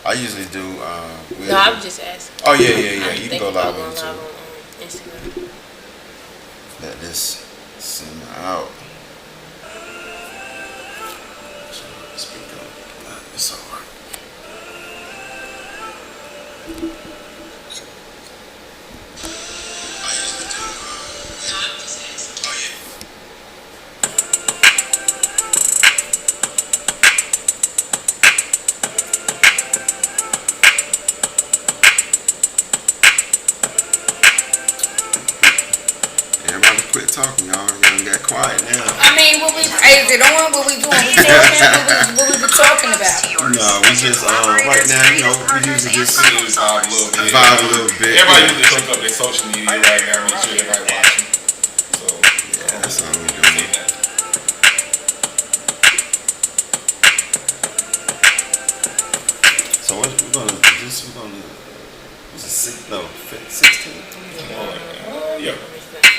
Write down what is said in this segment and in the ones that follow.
I usually do. No, I was just asking. Oh yeah. You can go live on with it too. Instagram. Let this simmer out. Speak up. It's alright. Everybody quit talking, y'all. Y'all got quiet now. I mean, is it on? What we doing? We talking? What we talking about? No, we just right now, we usually just vibe a little bit. Everybody usually hook up their social media right now, make sure everybody watching. So yeah, that's all we doing. So what we're gonna was it 16? Yeah.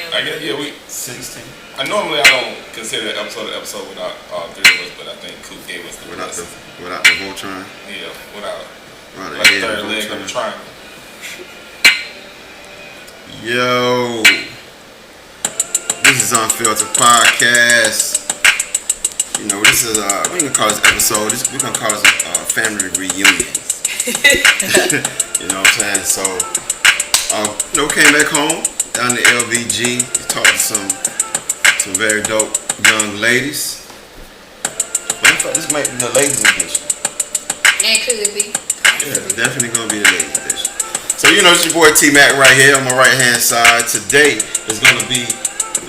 I guess, we 16. Normally I don't consider an episode without all three of us, but I think Coop gave us the without best. Without the Voltron. Yeah, without the like third leg of the triangle. Yo, this is Unfiltered Podcast. This is we can call this episode. We're gonna call this a family reunion. You know what I'm saying? So, came back home down to LVG. We talked to some very dope young ladies. Matter of fact, this might be the ladies edition. And could be. Yeah, definitely gonna be the ladies edition. So it's your boy T Mac right here on my right hand side. Today is gonna be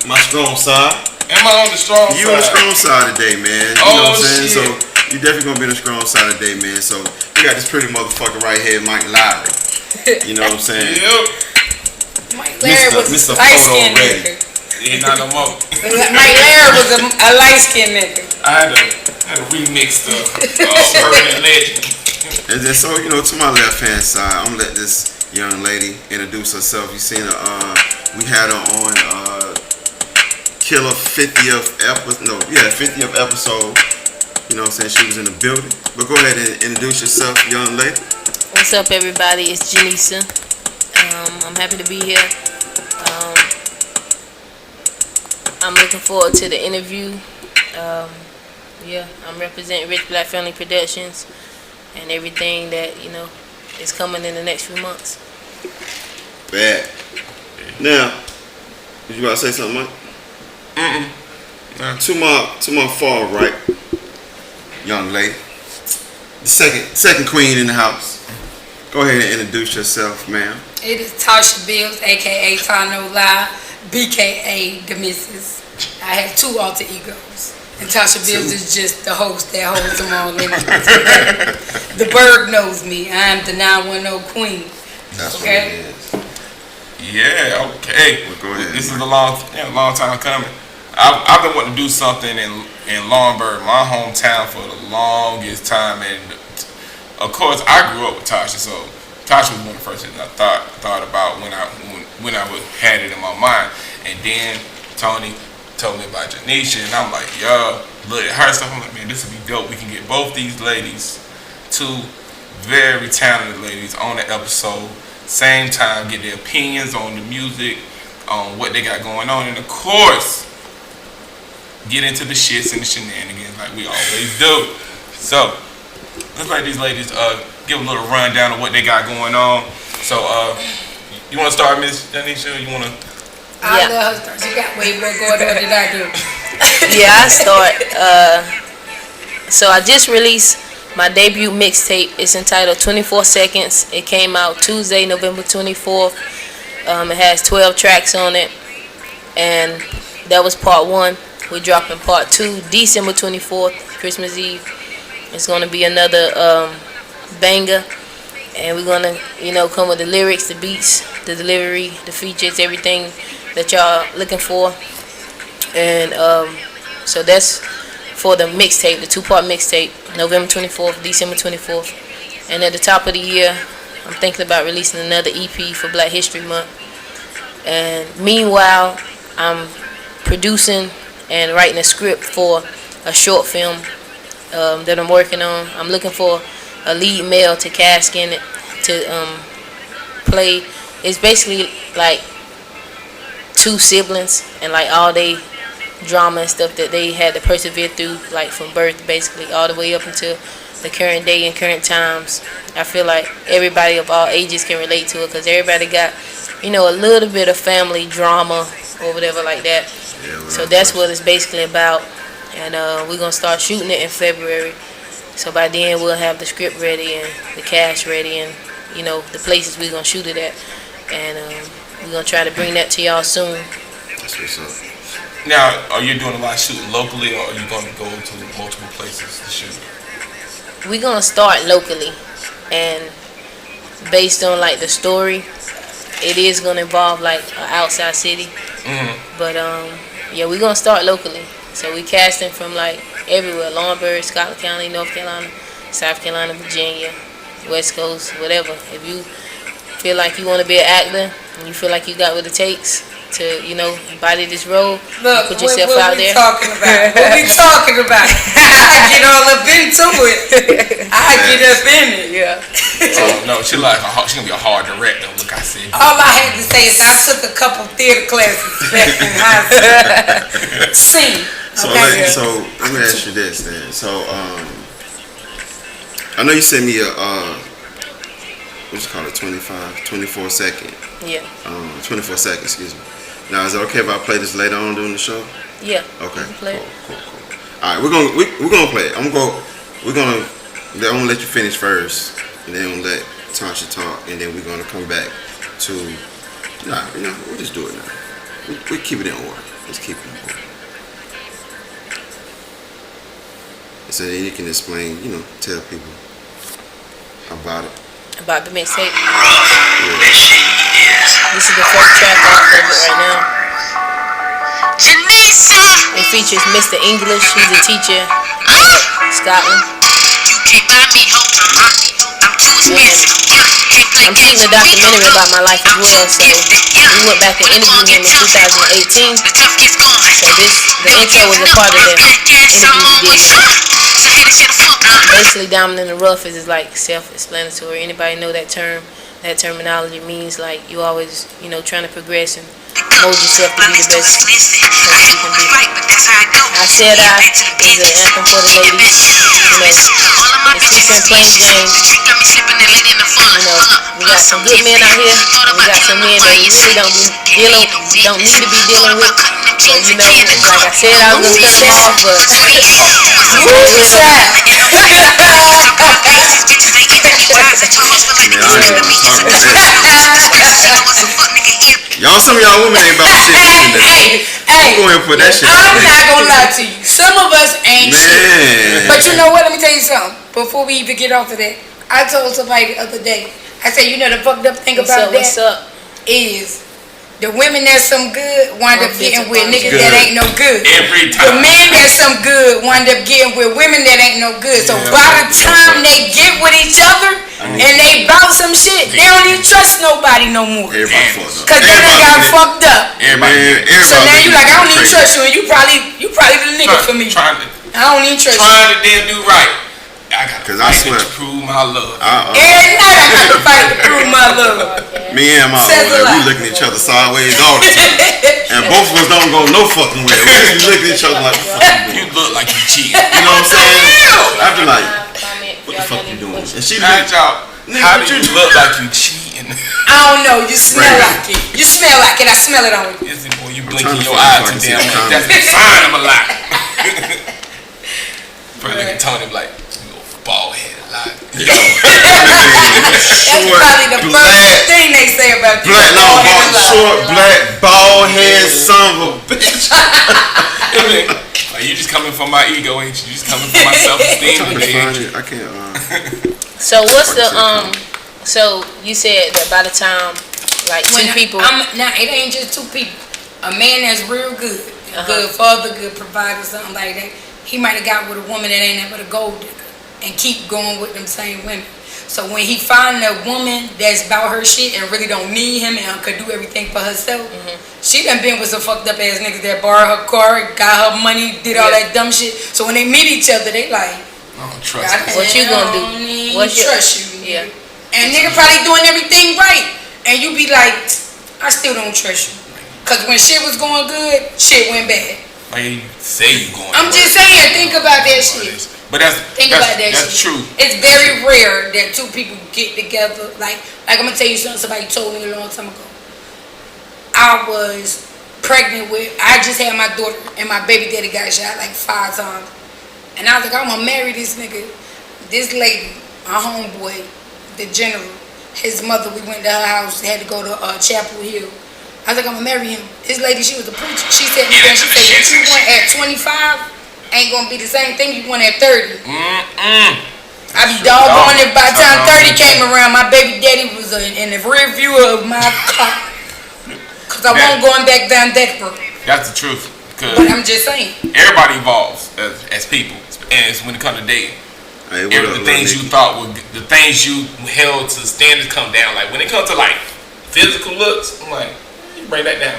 my strong side. Am I on the strong side? You on the strong side today, man. You know what I'm saying? Shit. So you definitely gonna be on the strong side today, man. So we got this pretty motherfucker right here, Mike Lowry. You know what I'm saying? Yep. Mike Larry was Mr. a light-skinned Photo Ready. Yeah, not no more. Mike Larry was a light-skinned nigga. I had to remix the Urban Legend. And then so to my left hand side, I'm gonna let this young lady introduce herself. You seen her? We had her on Killer 50th episode. 50th episode. You know what I'm saying? She was in the building. But go ahead and introduce yourself, young lady. What's up, everybody? It's JONISSA. I'm happy to be here. I'm looking forward to the interview. I'm representing Rich Black Family Productions and everything that is coming in the next few months. Bad. Now, did you about to say something, Mike? To my far right, young lady, the second queen in the house. Go ahead and introduce yourself, ma'am. It is Tasha BEALS, aka Tano Lie, BKA the Missus. I have two alter egos. And Tasha BEALS is just the host that holds them all in. The bird knows me. I'm the 910 queen. That's okay? What it is. Yeah, okay. Well, go ahead. This is a long time coming. I've been wanting to do something in Longburg, my hometown, for the longest time, and of course I grew up with Tasha, so Tasha was one of the first things I thought about when I had it in my mind. And then Tony told me about JONISSA, and I'm like, yo, look at her stuff. I'm like, man, this would be dope. We can get both these ladies, two very talented ladies, on the episode, same time, get their opinions on the music, on what they got going on, and of course, get into the shits and the shenanigans like we always do. So, let's let these ladies give a little rundown of what they got going on. So, you want to start, Miss JONISSA? You want to? I'll let her start. She got way more going on than I do. Yeah, I start. So I just released my debut mixtape. It's entitled 24 Seconds. It came out Tuesday, November 24th. It has 12 tracks on it. And that was part 1. We're dropping part 2 December 24th, Christmas Eve. It's going to be another banger. And we're going to, come with the lyrics, the beats, the delivery, the features, everything that y'all looking for. And so that's for the mixtape, the 2-part mixtape, November 24th, December 24th. And at the top of the year, I'm thinking about releasing another EP for Black History Month. And meanwhile, I'm producing and writing a script for a short film that I'm working on. I'm looking for a lead male to cast in it to play. It's basically like two siblings and like all they drama and stuff that they had to persevere through, like from birth basically all the way up until the current day and current times. I feel like everybody of all ages can relate to it because everybody got, a little bit of family drama or whatever like that. Yeah, so that's what it's basically about. And we're going to start shooting it in February. So by then we'll have the script ready and the cast ready and, the places we're going to shoot it at. And we're going to try to bring that to y'all soon. That's what's up. Now, are you doing a lot of shooting locally, or are you going to go to multiple places to shoot? We're going to start locally. And based on, like, the story, it is going to involve, like, an outside city. Mm-hmm. But, yeah, we're going to start locally. So we casting from, like, everywhere. Longbury, Scotland County, North Carolina, South Carolina, Virginia, West Coast, whatever. If you feel like you want to be an actor and you feel like you got what it takes to, embody this role, put yourself out there. What we talking about? I get all up into it. I get up in it. Yeah. No, she's gonna be a hard director. Look, I said. All I had to say is I took a couple theater classes back in high school. Sing. So, Okay. so let me ask you this then. So, I know you sent me what you call it, 24 second. Yeah. 24 seconds, excuse me. Now, is it okay if I play this later on during the show? Yeah. Okay. You can play it. Cool. All right, we're gonna play it. I'm gonna let you finish first, and then I'm gonna let Tasha talk, and then we're gonna come back to. We'll just do it now. We keep it in order. Let's keep it in order. So then you can explain, tell people about it. About the mixtape. Yeah. This is the first track off of it right now. JONISSA. It features Mr. English, who's a teacher in Scotland. I'm shooting a documentary about my life as well, so we went back and interviewed him in 2018. So the intro was a part of the interview we did. Basically, Diamond in the Rough is like self-explanatory. Anybody know that term? That terminology means like you always, trying to progress and mold yourself to be the best person you can be. I Said I is an anthem for the ladies. If she's been playing games, we got some good men out here, and we got some men that we really don't need to be dealing with. So like I said, I was gonna cut them off, but Y'all, some of y'all women ain't about shit today. Hey, I'm going to put that shit I'm out not gonna lie to you. Some of us ain't shit. Man. But you know what? Let me tell you something. Before we even get off of that, I told somebody the other day. I said, the fucked up thing about what's up? is the women that's some good wind up getting with niggas Good. that ain't no good. Every The time. men that's some good wind up getting with women that ain't no good. So Yeah, by the time they get with each other and they bout some shit, they don't even trust nobody no more. Everybody fucked up. Cause they done got fucked up. Everybody. So now you like, I don't even trust you, and you probably the nigga for me. Trying to I don't even trust you. damn do right. I got to 'Cause I fight swear. to prove my love. Every night I got to fight to prove my love. Me and my Says a old, we lot. looking at each other sideways all the time. And both of us don't go no fucking way. We just be looking at each other like, what the fuck you You doing? look like you cheating. You know what I'm saying? I be like, what the Y'all fuck got you any doing? questions? And she How like, how do you look like you cheating? I don't know. You smell like it. You smell like it. I smell it on you. Listen, boy, you trying blinking to your find eye if I too can see damn the much. That's the sign of a lie. Probably look at Tony like, you little bald head lie. That's probably the first thing they say about you. black, no, Bald headed lie. short, black, bald head, son of a bitch. Like, you just coming for my ego, ain't you? You just coming for my self-esteem Trying to today, find ain't you? it. I can't. So what's the So you said that by the time like two people. Now it ain't just two people. A man that's real good, good father, good provider, something like that. He might have got with a woman that ain't never a gold digger, and keep going with them same women. So when he find a woman that's about her shit and really don't need him and could do everything for herself, she done been with some fucked up ass niggas that borrowed her car, got her money, did all that dumb shit. So when they meet each other, they like, I don't trust you. What you gonna do? What's your trust you? Yeah. And nigga probably doing everything right, and you be like, I still don't trust you. Cause when shit was going good, shit went bad. Like you say you going. I'm just saying, think about that shit. But that's true. It's very rare that two people get together. Like I'm gonna tell you something. Somebody told me a long time ago. I was pregnant with. I just had my daughter, and my baby daddy got shot like 5 times. And I was like, I'm gonna marry this nigga. This lady, my homeboy, the general, his mother, we went to her house, had to go to Chapel Hill. I was like, I'm gonna marry him. This lady, she was a preacher. She said, what you want at 25 ain't gonna be the same thing you want at 30. I be doggone it. By the time 30 came around, my baby daddy was in the rear view of my car. Cause I wasn't going back down that road. That's the truth. But I'm just saying. Everybody evolves as people. And it's when it comes to dating. Hey, the things you thought were, the things you held to standards come down. Like when it comes to like physical looks, I'm like, you bring that down.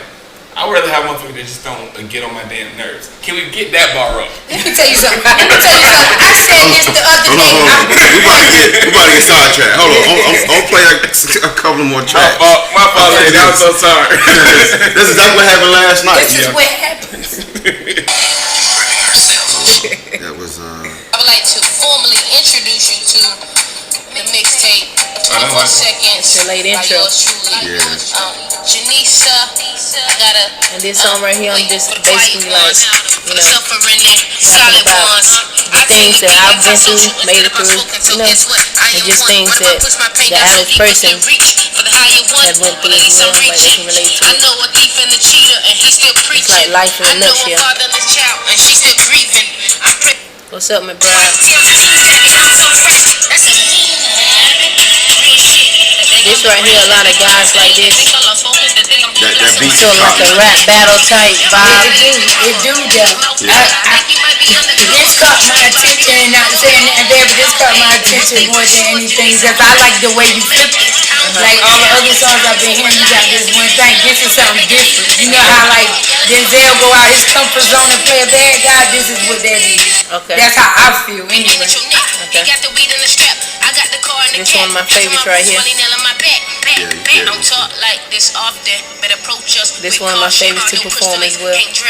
I'd rather have one thing that just don't get on my damn nerves. Can we get that bar up? Let me tell you something. I said this the other day. We about to get sidetracked. Hold on. I'll play a couple more tracks. My fault, lady. I'm so sorry. This is exactly what happened last night. This is what happens. That was I would like to formally introduce you to the mixtape 24 Seconds the late intro. JONISSA. And this song right here, I'm just basically like, you know, talking about the things that I've been through, made it through, you know, and just things that the average person has went through as well, like they can relate to it. It's like life in a nutshell. What's up, my bride? This right here, a lot of guys like this. that beat. So like a rap battle type vibe. It do though. This caught my attention. Not saying that there, but this caught my attention more than anything because I like the way you flip it. Like all the other songs I've been hearing, you got this one thing. This is something different. You know how like Denzel go out his comfort zone and play a bad guy. This is what that is. Okay. That's how I feel anyway. Okay. This one of my favorites right here. This one of my favorites to perform as well. It's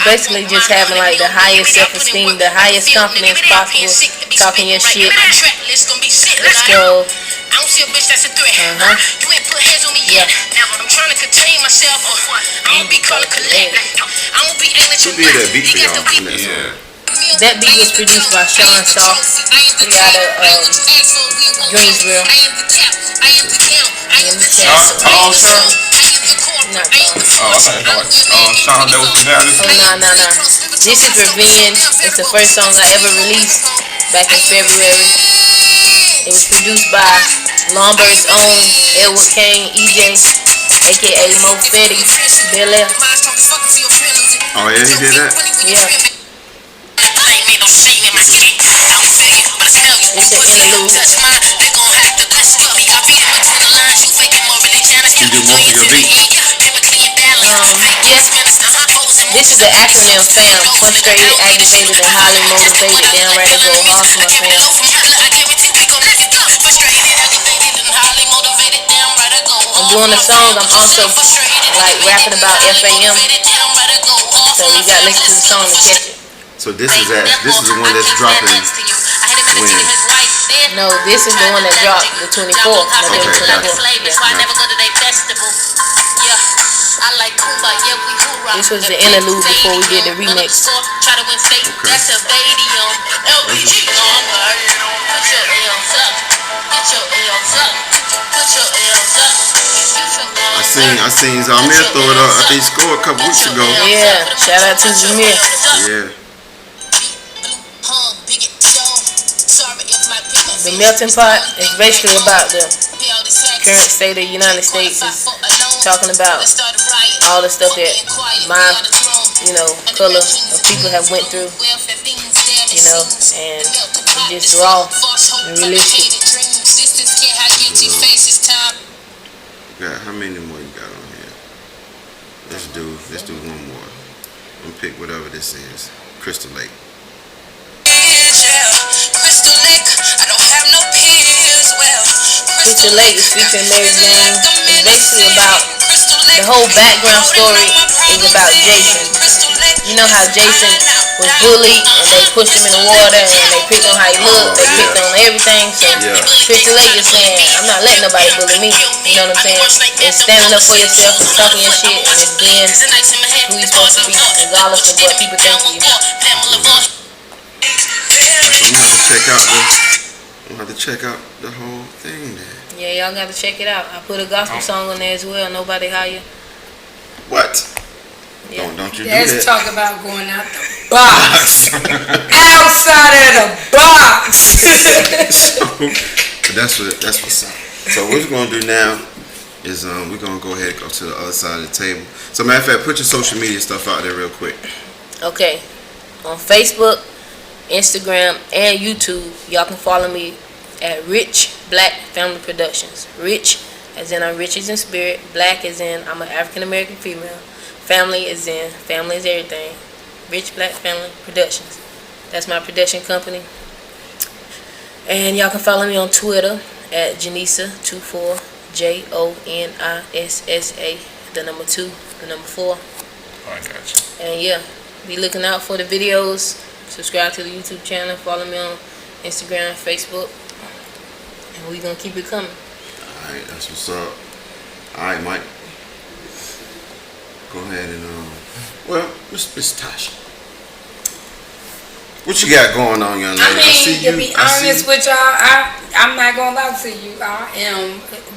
basically just having like the highest self-esteem, the highest confidence possible, talking your shit. Let's go. I don't see a bitch that's a threat. You ain't put hands on me yet. I'm trying to contain myself. I don't be calling collect. I don't be aiming at you. Who did that beat for y'all? Yeah. That beat was produced by Sean Shaw. He out of Greensboro. Tall Sean? Not Tall. Oh, I thought Sean that was down this. Oh, no. This is Revenge. It's the first song I ever released back in February. It was produced by Lombard's own Edward Kane, EJ, aka Mo Fetty, Bel Air. Oh yeah, he did that? Yeah. It's an interlude. You do most of your beats? This is the acronym FAM. Frustrated, aggravated, and highly motivated. Damn right to go hard for my fam. I'm doing a song. I'm also like rapping about FAM. So you gotta listen to the song to catch it. So this is the one that's dropping when? No, this is the one that dropped the 24th. Okay, gotcha. This was the interlude before we did the remix. I seen Zamir throw it up. I think he scored a couple weeks ago. Yeah, shout out to Zamir. Yeah. The melting pot is basically about the current state of the United States. Is talking about all the stuff that my, color of people have went through, and it's just raw and realistic. Yeah, how many more you got on here? Let's do one more. I'm gonna pick whatever this is. Crystal Lake. Future Lake is featuring Mary Jane. It's basically about the whole background story is about Jason. You know how Jason was bullied and they pushed him in the water and they picked on how he looked, they picked on everything. So Future Lake is saying, I'm not letting nobody bully me. You know what I'm saying? It's standing up for yourself, it's talking your shit, and it's being who you're supposed to be, regardless of what people think of you. I'm gonna have to check out the whole thing then. Yeah, y'all gotta check it out. I put a gospel song on there as well. Nobody higher. What? Yeah. Don't you do Let's that. talk about going out the box. Outside of the box. So that's what's up. So what we're gonna do now is we're gonna go ahead and go to the other side of the table. So matter of fact, put your social media stuff out there real quick. Okay. On Facebook, Instagram, and YouTube, y'all can follow me at Rich Black Family Productions. Rich, as in I'm rich as in spirit. Black as in I'm an African American female. Family as in family is everything. Rich Black Family Productions. That's my production company. And y'all can follow me on Twitter at JONISSA24, JONISSA, the number 2, the number 4. I got you. And yeah, be looking out for the videos. Subscribe to the YouTube channel. Follow me on Instagram, Facebook. And we gonna keep it coming. Alright, that's what's up. Alright, Mike. Go ahead and well, Miss Tasha. What you got going on, young lady? I mean, to be honest with y'all, I'm not gonna lie to you.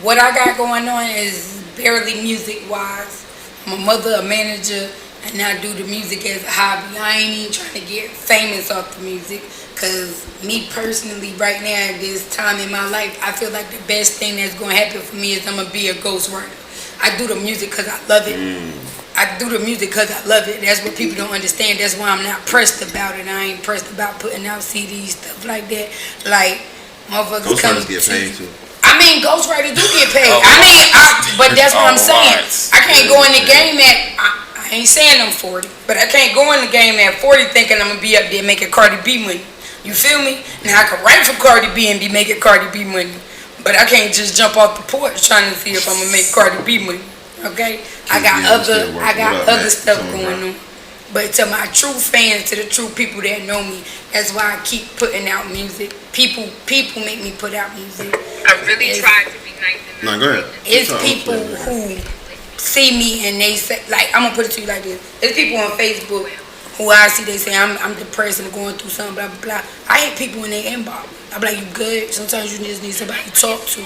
What I got going on is barely music wise. I'm a mother, a manager, and I do the music as a hobby. I ain't even trying to get famous off the music, cause me personally, right now at this time in my life, I feel like the best thing that's gonna happen for me is I'm gonna be a ghostwriter. I do the music cause I love it. I do the music because I love it. That's what people don't understand. That's why I'm not pressed about it. I ain't pressed about putting out CDs, stuff like that. Like, motherfuckers come Ghostwriters get paid too. I mean, ghostwriters do get paid. But that's what I'm saying. I can't go in the game at, I ain't saying I'm 40, but I can't go in the game at 40 thinking I'm going to be up there making Cardi B money. You feel me? Now, I can write for Cardi B and be making Cardi B money, but I can't just jump off the porch trying to see if I'm going to make Cardi B money. Okay, I got other stuff going on. But to my true fans, to the true people that know me, that's why I keep putting out music. People make me put out music. I really tried to be nice. No, go ahead. It's people who see me and they say, like, I'm gonna put it to you like this. There's people on Facebook who I see, they say I'm depressed and going through something, blah blah blah. I hate people when they inbox. I be like, you good? Sometimes you just need somebody to talk to.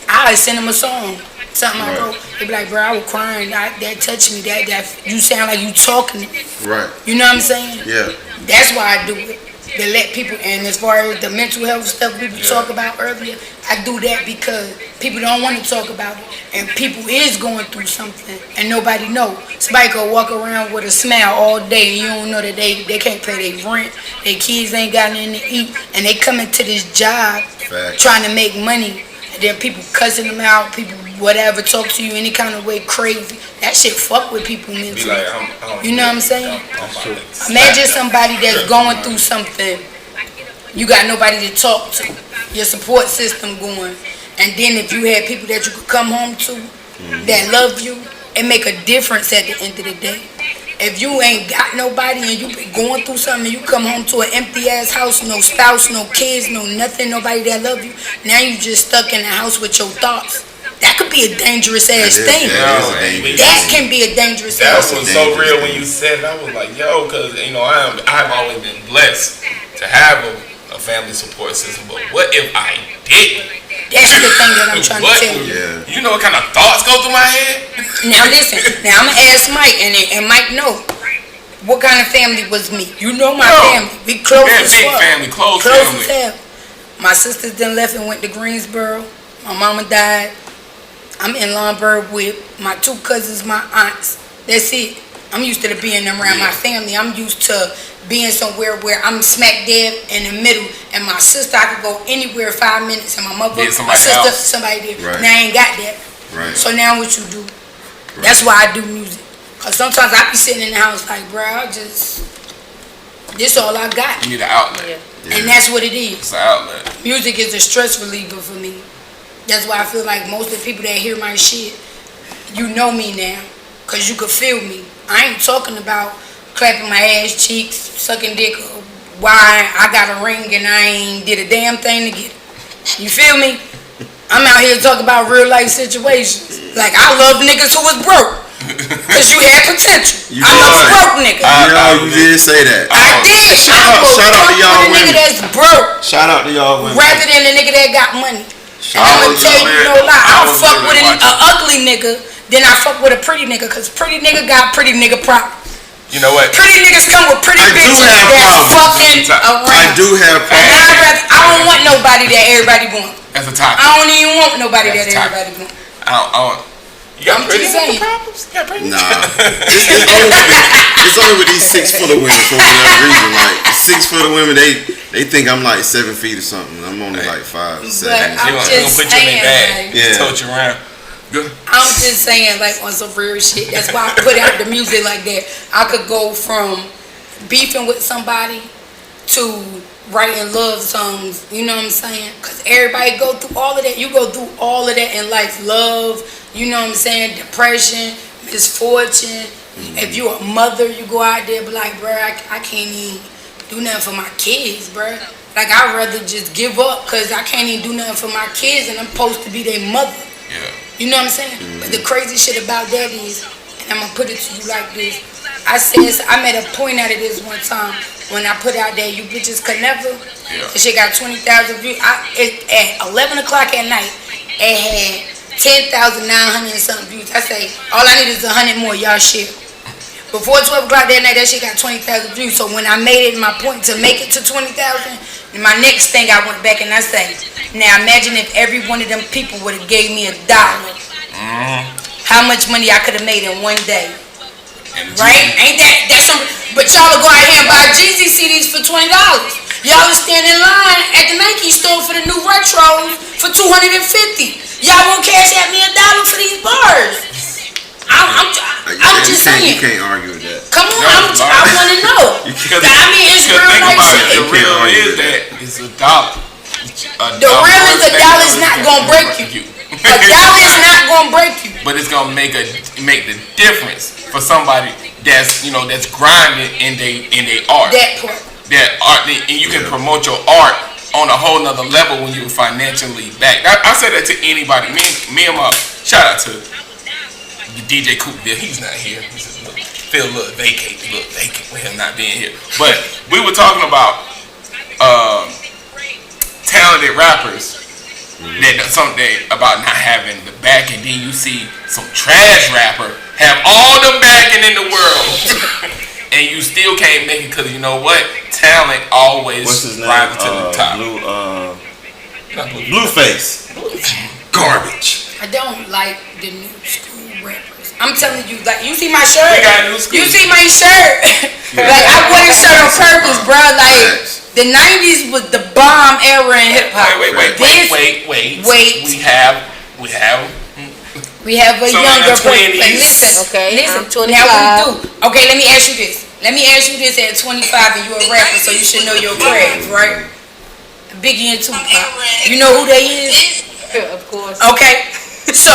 I send them a song. Something I wrote, they be like, bro, I was crying, that touched me, that you sound like you talking to me. Right. You know what I'm saying? Yeah. That's why I do it, to let people, and as far as the mental health stuff we talked about earlier, I do that because people don't want to talk about it, and people is going through something, and nobody know. Somebody could walk around with a smile all day, and you don't know that they can't pay their rent, their kids ain't got nothing to eat, and they come into this job trying to make money, and then people cussing them out, people whatever, talk to you any kind of way crazy. That shit fuck with people mentally. Like, you know what I'm saying? Imagine somebody that's going through something. You got nobody to talk to. Your support system going. And then if you had people that you could come home to that love you, it make a difference at the end of the day. If you ain't got nobody and you been going through something and you come home to an empty ass house, no spouse, no kids, no nothing, nobody that love you, now you just stuck in the house with your thoughts. That could be a dangerous ass thing. That can be a dangerous ass thing. That was so real when you said it. I was like, yo, because, you know, I've always been blessed to have a family support system. But what if I didn't? That's the thing that I'm trying to tell you. Yeah. You know what kind of thoughts go through my head? Now listen. Now I'm going to ask Mike, and Mike know. What kind of family was me? You know my family. We close as big fuck. Family, close as family. hell. My sisters then left and went to Greensboro. My mama died. I'm in Lombard with my 2 cousins, my aunts. That's it. I'm used to being around my family. I'm used to being somewhere where I'm smack dead in the middle. And my sister, I could go anywhere 5 minutes. And my mother, my sister, somebody there. Right. Now I ain't got that. Right. So now what you do? Right. That's why I do music. Because sometimes I be sitting in the house like, bro, this all I got. You need an outlet. Yeah. And that's what it is. It's an outlet. Music is a stress reliever for me. That's why I feel like most of the people that hear my shit, you know me now, cause you could feel me. I ain't talking about clapping my ass cheeks, sucking dick, why I got a ring and I ain't did a damn thing to get it. You feel me? I'm out here talking about real life situations. Like I love niggas who was broke, cause you had potential. I love broke niggas. You did say that. I did. Shout out to y'all women. Nigga that's broke. Shout out to y'all women. Rather than the nigga that got money. And I'm gonna tell you no lie. I don't fuck with an ugly nigga, then I fuck with a pretty nigga, cause pretty nigga got pretty nigga problems. You know what? Pretty niggas come with pretty bitches that's fucking around. I do have problems. And I don't want nobody that everybody want. That's a topic. I don't even want nobody that everybody want. You got pretty saying. problems? You got pretty? Nah. It's only with these 6 foot women for whatever reason. Like 6 foot women, they think I'm like 7 feet or something. I'm only like 5, 7. But I'm Gonna just put you in saying, their bag. Yeah. Tote you around. Good. I'm just saying, like, on some real shit. That's why I put out the music like that. I could go from beefing with somebody to writing love songs. You know what I'm saying? Because everybody go through all of that. You go through all of that in life. Love, you know what I'm saying? Depression, misfortune. If you a mother, you go out there be like, bro, I can't even do nothing for my kids, bro. Like, I'd rather just give up because I can't even do nothing for my kids and I'm supposed to be their mother. Yeah. You know what I'm saying? But the crazy shit about that is, and I'm gonna put it to you like this. I made a point out of this one time when I put out there, you bitches could never. Yeah. The shit got 20,000 views. At 11 o'clock at night, it had 10,900 and something views. I say, all I need is 100 more, y'all share. Before 12 o'clock that night, that shit got 20,000 views. So when I made it my point to make it to 20,000, my next thing I went back and I say, now imagine if every one of them people would have gave me $1. How much money I could have made in one day. Right? Ain't that's some, but y'all will go out here and buy Jeezy CDs for $20. Y'all will stand in line at the Nike store for the new retros for $250. Y'all won't cash at me $1 for these bars. I'm just saying. You can't argue with that. Come on, I want to know. I mean, it's real life shit. The real is that it's $1. The real is $1 is not gonna break you. $1 is not gonna break you. But it's gonna make the difference for somebody that's grinding in their art. That part. That art, and you can promote your art on a whole nother level when you're financially back. I say that to anybody. Me and my shout out to DJ Coopville. He's not here. Feel a little vacant with him not being here. But we were talking about talented rappers that something about not having the back, and then you see some trash rapper have all the backing in the world, and you still can't make it because you know what? Talent always rises to the top. Blueface. Garbage. I don't like the new school rappers. I'm telling you, like, you see my shirt? We got new school. You see my shirt? Like, I wore this shirt on purpose, bro. Like, the 90s was the bomb era in hip hop. Wait. We have a younger person. Listen, listen. 25. Now we do. Okay, let me ask you this. At 25 and you're a rapper, so you should know your craft, right? Biggie and Tupac. You know who they is? Of course. Okay. So,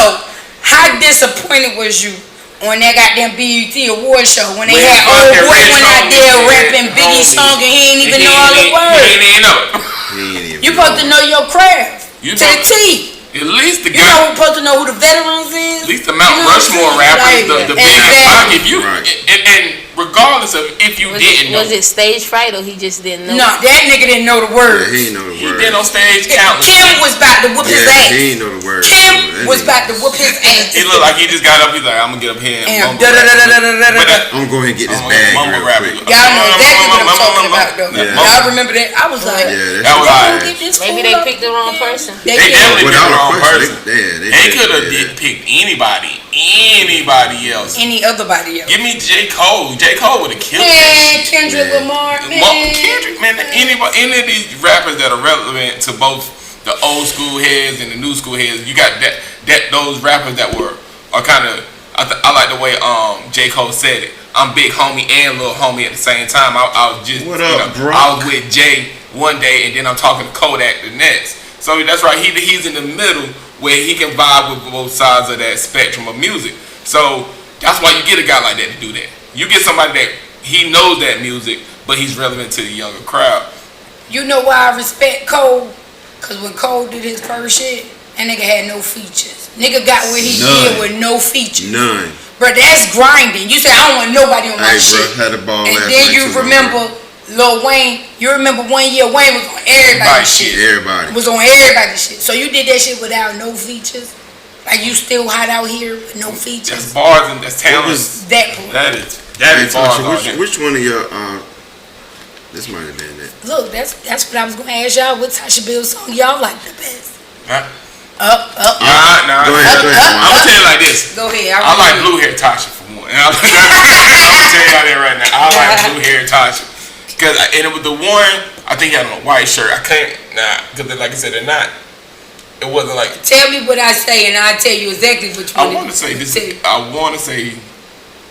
how disappointed was you on that goddamn BET award show when they had old boy went out there rapping Biggie's song and he ain't even know all the words? You supposed to know your craft to the T. At least the guy. You know who's supposed to know who the veterans is? At least the Mount Rushmore rappers, the big five. If you and regardless of if you didn't know, was it stage fright or he just didn't know? No, that nigga didn't know the words. Yeah, he didn't know the words. He been on stage countless. Kim was about to whoop his ass. He didn't know the words. Kim was about to whoop his ass. He looked like he just got up. He's like, I'm gonna get up here and I'm gonna go ahead and get this bag real quick. Y'all know exactly what I'm talking about, though. Y'all remember that? I was like, that was maybe they picked the wrong person. They definitely picked the wrong person. They could have picked anybody else. Any other body else. Give me J. Cole. J. Cole would have killed man, Kendrick Lamar. Kendrick, man. Any of these rappers that are relevant to both the old school heads and the new school heads, you got those rappers that are kind of. I like the way J. Cole said it. I'm big homie and little homie at the same time. I was just bro? I was with Jay one day and then I'm talking to Kodak the next. So that's right. He's in the middle where he can vibe with both sides of that spectrum of music. So that's why you get a guy like that to do that. You get somebody that he knows that music, but he's relevant to the younger crowd. You know why I respect Cole? Cause when Cole did his first shit, that nigga had no features. Nigga got where he did with no features. None. Bro, that's grinding. You say I don't want nobody on my shit. Bro, had a ball and last then night you too, remember Lil Wayne. You remember 1 year Wayne was on everybody's shit. Everybody was on everybody's shit. So you did that shit without no features. Like you still hot out here with no features. That's bars and that's talent. That is bars. Which one of your this might have been it. Look, that's what I was gonna ask y'all. What Tasha Bill's song y'all like the best? Huh? Up. Nah, go ahead. I'm gonna tell you like this. Go ahead. I like blue hair Tasha for one. I'm gonna tell you out there right now. I like blue hair Tasha. Cause and with the one, I think he had on a white shirt. I can't cause like I said, they're not. It wasn't like. Tell me what I say, and I'll tell you exactly which one. I want to say this. I want to say,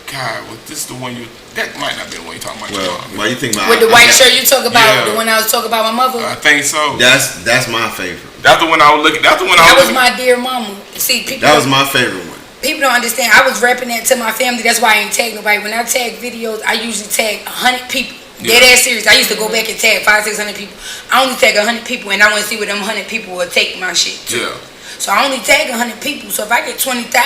God, was this the one you? That might not be the one you talking about. Well, why you think about with the white shirt you talk about? The one I was talking about my mother. I think so. That's my favorite. That's the one I was looking. That's the one that was my dear mama. See, people. That was my favorite one. People don't understand. I was repping that to my family. That's why I ain't tag nobody. When I tag videos, I usually tag 100 people. Dead ass serious. I used to go back and tag 500-600 people. I only tag 100 people, and I want to see what them 100 people will take my shit to. Yeah. So I only tag 100 people. So if I get 20,000, of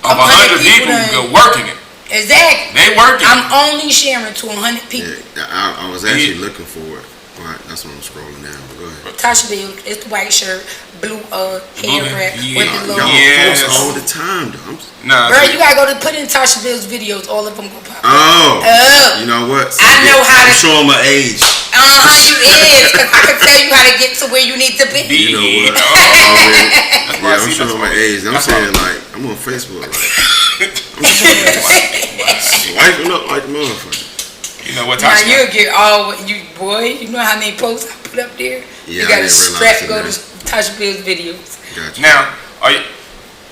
100 people go working it. Exactly. They working. I'm only sharing to 100 people. Yeah, I was actually looking for it. Right, that's what I'm scrolling down. Go ahead. Tasha Bill, it's the white shirt, blue hair wrap with the little. Y'all post all the time, though. Bro, you gotta go to put in Tasha Bill's videos. All of them go pop. Oh. You know what? I know how to show my age. You is, because I can tell you how to get to where you need to be. You know what? Yeah, I'm showing my age. I'm saying like I'm on Facebook. Like I'm swiping up like a motherfucker. You know what? Now you'll get you know how many posts I put up there? Yeah, you gotta strap go to Tasha Bill's videos. Gotcha. Now,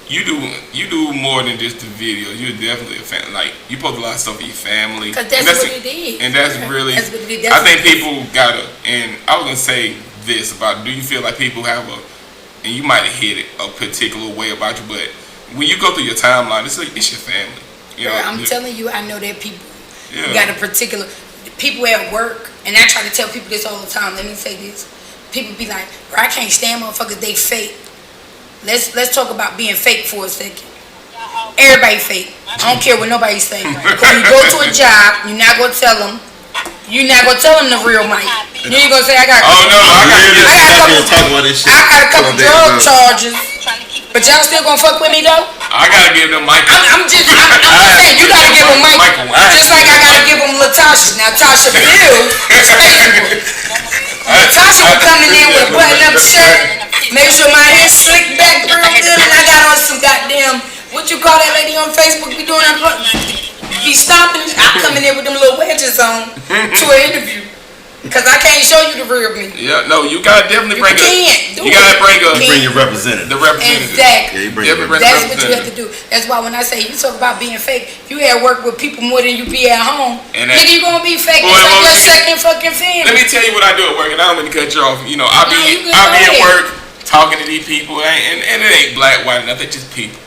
you do more than just the videos. You're definitely a fan. Like you post a lot of stuff for your family. Cause that's what it is. And that's really. That's what it is. I think people gotta. And I was gonna say this about. Do you feel like people have and you might have hit it a particular way about you, but when you go through your timeline, it's your family. You know, I'm telling you, I know that people. Yeah. You got a particular people at work, and I try to tell people this all the time. Let me say this: people be like, "Bro, I can't stand motherfuckers. They fake." Let's talk about being fake for a second. Everybody fake. I don't care what nobody say. When you go to a job, you're not gonna tell them. You're not gonna tell them the real Mike. You ain't gonna say I got. Oh no, I got a couple drug charges. But y'all still gonna fuck with me though? I gotta give them Michael. I'm just saying you gotta give them Michael. Just like I gotta give them Latasha. Now Tasha Bill is faithful. Latasha was coming in with a button-up shirt, make sure my hair slicked back real good, and I got on some goddamn what you call that lady on Facebook be doing? Be stomping. I come in there with them little wedges on to an interview. Cause I can't show you the real me. Yeah, no, you gotta definitely bring You bring your representative. The representative. Exactly. Yeah, you bring your That's what you have to do. That's why when I say you talk about being fake, you at work with people more than you be at home. And nigga, you gonna be fake. It's like your second fucking family. Let me tell you what I do at work, and I don't mean to cut you off. You know, I be at work talking to these people, and it ain't black, white, nothing, just people.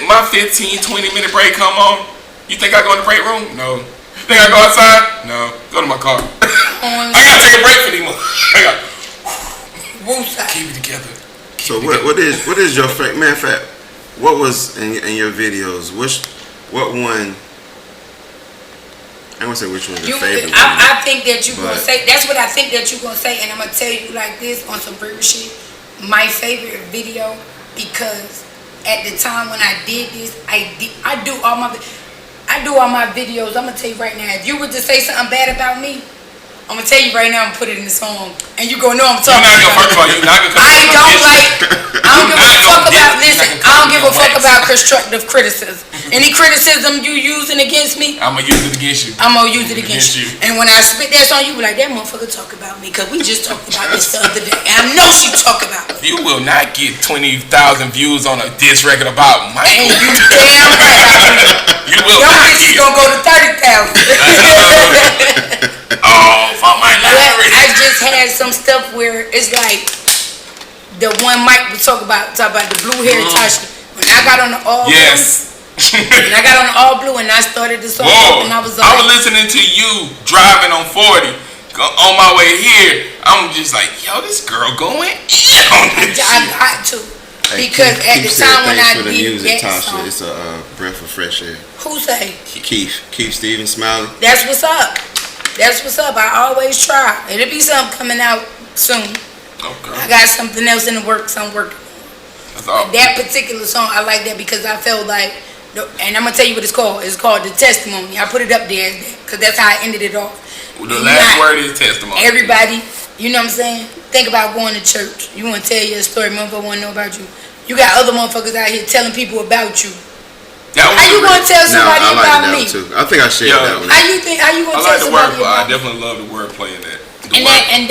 My 15-20 minute break come on. You think I go in the break room? No. Think I go outside? No. Go to my car. I gotta take a break for these months. Keep it together. So what is your favorite? Matter of fact, what was in your videos? What one? I won't say which one your favorite. I think that you gonna say. That's what I think that you gonna say, and I'm gonna tell you like this on some real shit. My favorite video, because at the time when I did this, I do all my videos. I'm gonna tell you right now, if you were to say something bad about me, I'm gonna tell you right now, I'm gonna put it in the song, and you gonna know I'm talking about. You're not gonna come. I don't give a fuck about. Listen, I don't give a fuck about constructive criticism. Any criticism you using against me, I'm gonna use it against you. I'm gonna use it against you. And when I spit that song, you be like, that motherfucker talk about me, cause we just talked about this the other day, and I know she talk about me. You will not get 20,000 views on a diss record about Michael. And you damn right. You will Your not bitch is get. gonna go to 30,000. Oh, for my library. I just had some stuff where it's like the one Mike was talk about the blue hair Tasha. When I got on the all blue, and I got on the all blue and I started the song and I was like, I was listening to you driving on 40 on my way here. I'm just like, yo, this girl going in on this I got to. Because at the time when I for the did music, that Tasha, song, it's a breath of fresh air. who say? Keith Stevens Smiley. That's what's up. That's what's up. I always try. It'll be something coming out soon. Okay. I got something else in the works I'm working on. That's all. That particular song, I like that because I felt like, and I'm gonna tell you what it's called. It's called The Testimony. I put it up there because that's how I ended it off. The last word is testimony. Everybody, you know what I'm saying? Think about going to church. You want to tell your story, motherfucker want to know about you. You got other motherfuckers out here telling people about you. How you gonna tell somebody I like about that me? one too. I think I shared that one. How you gonna tell somebody about me? I definitely love the wordplay in that. And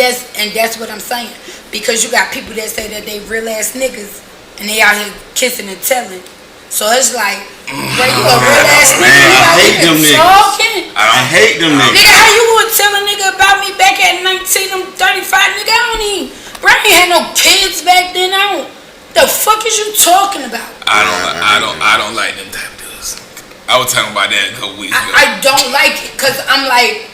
that's what I'm saying. Because you got people that say that they real ass niggas and they out here kissing and telling. So it's like, bro, you a real ass nigga. Man, You I out hate here them niggas. talking. I hate them niggas. Nigga, how you gonna tell a nigga about me back at 19? I'm 35, nigga. I don't even. Bro, I ain't had no kids back then. I don't. The fuck is you talking about? I don't like them type of dudes. I was talking about that a couple weeks ago. I don't like it because I'm like,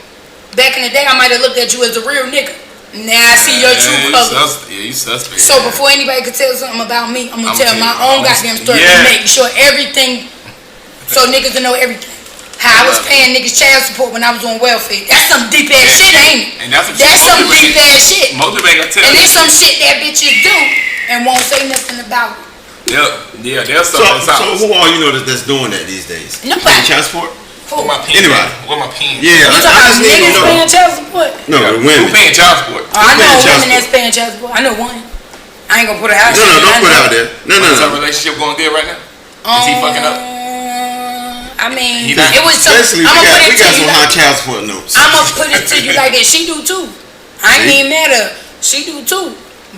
back in the day, I might have looked at you as a real nigga. Now I see your true colors. Yeah, you suspect. So before anybody could tell something about me, I'm gonna tell my own goddamn story Yeah. and make sure everything, so niggas will know everything. How I was paying niggas child support when I was on welfare. That's some deep ass shit, ain't it? And that's some deep ass shit. Motivate gonna tell And you. there's some shit that bitches do and won't say nothing about it. Yeah, there's something. So who all you know that's doing that these days? Nobody. Paying child support? With my pen. Anybody? With my pen. Yeah, You I talking about just need to niggas know. paying child support? No, women. Who paying child support? Oh, I know paying child women that's paying child support. I know one. I ain't gonna put her out. No, don't put it out there. No. Is our relationship going good right now? Is he fucking up? I mean, He not. it was so. Especially I'm gonna put we it to got you some like, high child support notes. I'm gonna put it to you like that. She do too. I ain't even mad at her. She do too.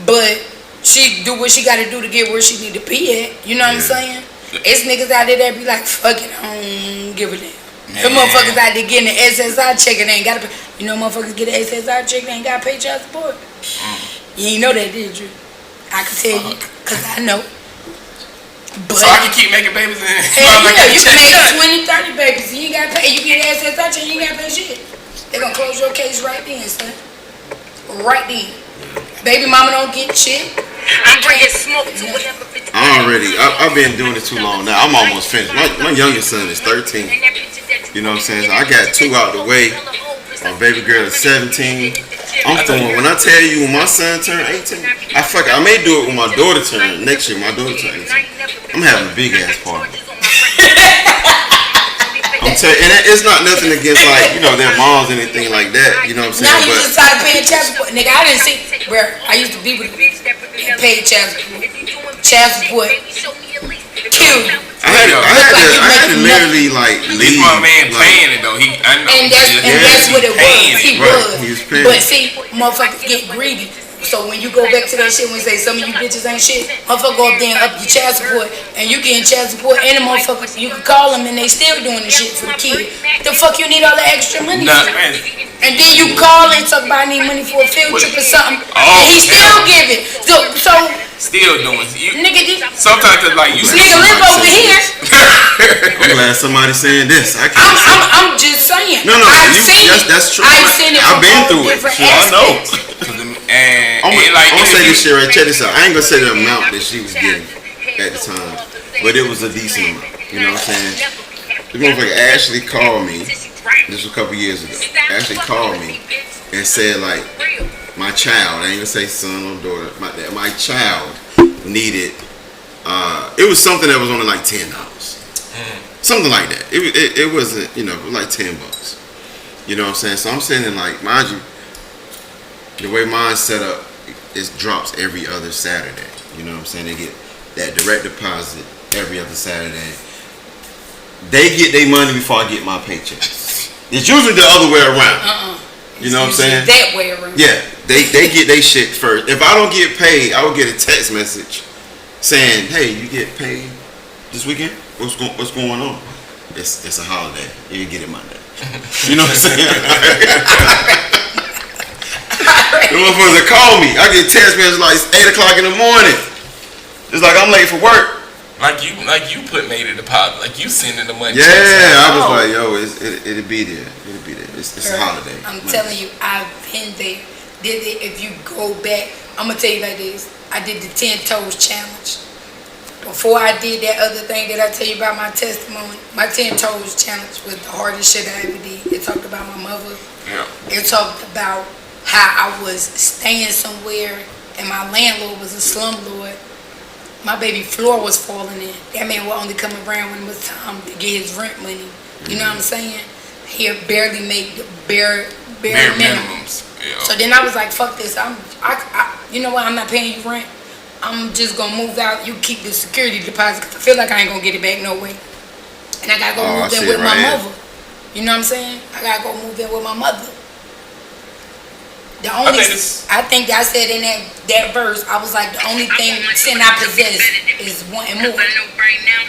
But she do what she gotta do to get where she need to be at. You know what I'm saying? It's niggas out there that be like, fuck it, I don't give a damn. Them motherfuckers out there getting the SSI check and they ain't gotta pay. You know motherfuckers get the SSI check, they ain't gotta pay child support. You ain't know that, did you? I can tell you, cause I know. But So I can keep making babies and hell yeah, you can make 20, 30 babies. You ain't gotta pay. You get an SSI check, you ain't gotta pay shit. They gonna close your case right then, son. Right then. Baby mama don't get shit. I'm bringing smoke to whatever. I've been doing it too long now. I'm almost finished. My youngest son is 13. You know what I'm saying? So I got 2 out the way. My baby girl is 17. I'm throwing. When I tell you, when my son turned 18, I may do it when my daughter turn next year. My daughter turn 18. I'm having a big ass party. I'm telling, and it's not nothing against like their moms or anything like that. You know what I'm saying? Now you But just started paying child support. Nigga, I didn't see, bro, I used to be with them and paid child support. Child support kill you. I had to literally like At least leave. my man like, paying it though. I know. And that's what it was. He Right, was. he was paying. But see, motherfuckers get greedy. So when you go back to that shit, when you say some of you bitches ain't shit, motherfucker go up there and up your child support, and you getting child support, and the motherfuckers, you can call them and they still doing the shit for the kid. The fuck you need all the extra money Nah, for? man. And then you call and talk about I need money for a field trip or something, Oh, and he still give it. So Still doing it. nigga, this Sometimes it's like you nigga live over here. I'm glad somebody saying this. I can't say. I'm just saying. No, I've seen it. that's true. I've seen it. I've from been all through it. different Sure, I know. aspects. And I'm gonna say if this shit right. Check this out. I ain't gonna say the amount that she was getting at the time, but it was a decent amount. You know what I'm saying? The motherfucker actually called me. This was a couple years ago. Actually called me and said like, my child. I ain't gonna say son or daughter. My child needed. It was something that was only like $10. Something like that. It wasn't, it was like $10. You know what I'm saying? So I'm saying like, mind you, the way mine's set up, it drops every other Saturday. You know what I'm saying? They get that direct deposit every other Saturday. They get their money before I get my paycheck. It's usually the other way around. You know what I'm saying? That way around. Yeah, they get their shit first. If I don't get paid, I will get a text message saying, "Hey, you get paid this weekend? What's going on?" It's a holiday. You get it Monday. You know what I'm saying? The motherfuckers that call me. I get text messages like it's 8 o'clock in the morning. It's like I'm late for work. Like you put made it a deposit. Like you sending the money. Yeah, I was like, yo, it'll be there. It'll be there. It's a holiday. I'm telling you, I've been there. Did it? If you go back, I'm gonna tell you like this. I did the 10 toes challenge. Before I did that other thing that I tell you about my testimony, my 10 toes challenge was the hardest shit I ever did. It talked about my mother. Yeah. It talked about how I was staying somewhere and my landlord was a slumlord. My baby floor was falling in. That man would only come around when it was time to get his rent money. You know what I'm saying? He'll barely make the bare minimums. Yeah. So then I was like, fuck this. You know what? I'm not paying you rent. I'm just gonna move out. You keep the security deposit because I feel like I ain't gonna get it back no way. And I gotta go move in with my mother. You know what I'm saying? I gotta go move in with my mother. I think I said in that verse, I was like, the only thing sin I possess is wanting more. I know right now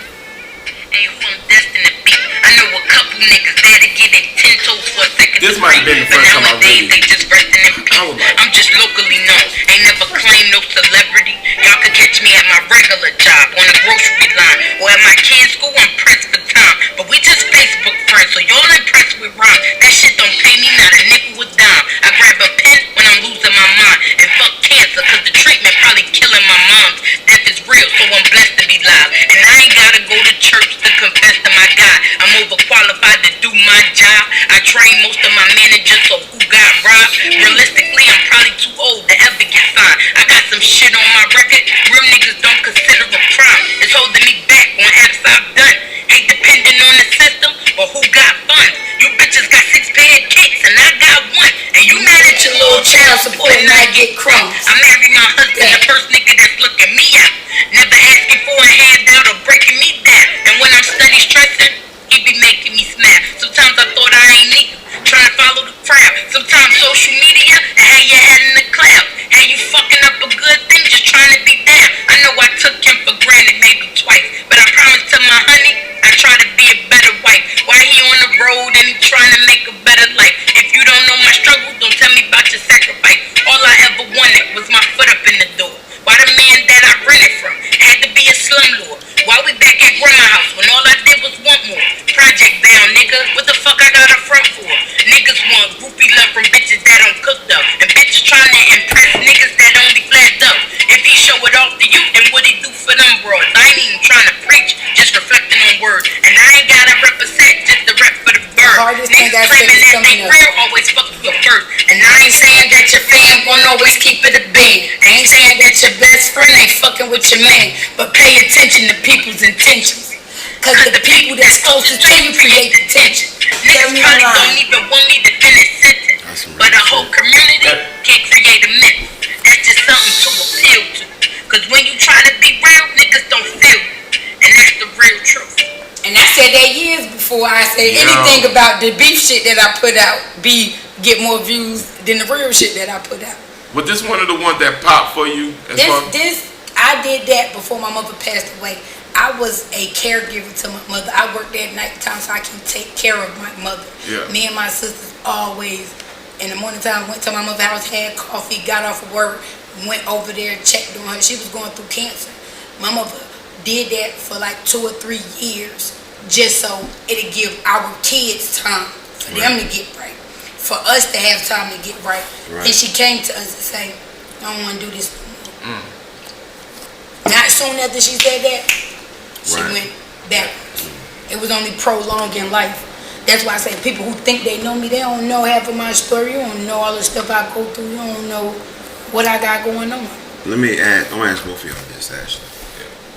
ain't who I'm destined to be. I know a couple niggas that'll get it 10 toes for a second. This might have been the first time I nowadays they just resting in peace. I'm just locally known. Ain't never claimed no celebrity. Y'all could catch me at my regular job on the grocery line or at my kid's school. I'm pressed for time, but we just Facebook friends, so y'all impressed with rhymes. That shit don't pay me not a nickel a dime. I grab a pen when I'm losing my mind and fuck cancer, cause the treatment probably killing my mom's. Death is real, so I'm blessed to be live. And I ain't gotta go to church to confess to my God. I'm overqualified to do my job. I train most of my managers, so who got robbed? Realistically, I'm probably too old to ever get signed. I got some shit on my record real niggas don't consider a crime. It's holding me back on acts I've done. Ain't depending on the system, but who got funds? You bitches got 6 pair of kicks and I got one. And you mad at your little child support and I get crumbs. I married my husband, the first nigga that's looking me up. Never asking for a handout or breaking me down. And when I'm steady stressing, he be making me snap. Sometimes I thought I ain't need you, trying to follow the crowd. Sometimes social media and had your head in the cloud. Had you fucking up a good thing, just trying to be down. I know I took him for granted maybe twice, but I promised to my honey I try to be a better wife. Why he on the road and he trying to make a better life? If you don't know my struggle, don't tell me about your sacrifice. All I ever wanted was my foot up in the door. Why the man that I rented from had to be a slumlord? Why we back at grandma house when all I did was want more? Project bound, nigga. What the fuck I got a front for? Niggas want groupie love from bitches that don't cook up, and bitches trying to impress niggas that only flared up. If he show it off to you, then what he do for them bros? I ain't even trying to preach, just reflecting on words. And I ain't gotta represent, just the rep for the bird. Niggas claiming that they real, always fuck you first. And I ain't saying that your fam gon' always keep it a band. I ain't saying that your best friend ain't fucking with your man, but pay attention to people's intentions. Cause the people that's closest to you create the tension. Niggas probably don't even want me to finish sentence, but a whole community can't create a myth. That's just something to appeal to. Cause when you try to be real, niggas don't feel you. And that's the real truth. And I said that years before I said anything about the beef shit that I put out get more views than the real shit that I put out. Was this one of the ones that popped for you? I did that before my mother passed away. I was a caregiver to my mother. I worked at nighttime so I can take care of my mother. Yeah. Me and my sisters always, in the morning time, went to my mother's house, had coffee, got off of work, went over there, checked on her. She was going through cancer. My mother did that for like 2 or 3 years just so it'd give our kids time for them to get right, for us to have time to get right. And she came to us and say, I don't want to do this no more. Not soon after she said that, she went backwards. It was only prolonging life. That's why I say people who think they know me, they don't know half of my story. You don't know all the stuff I go through. You don't know what I got going on. I'm gonna ask both of y'all this, actually.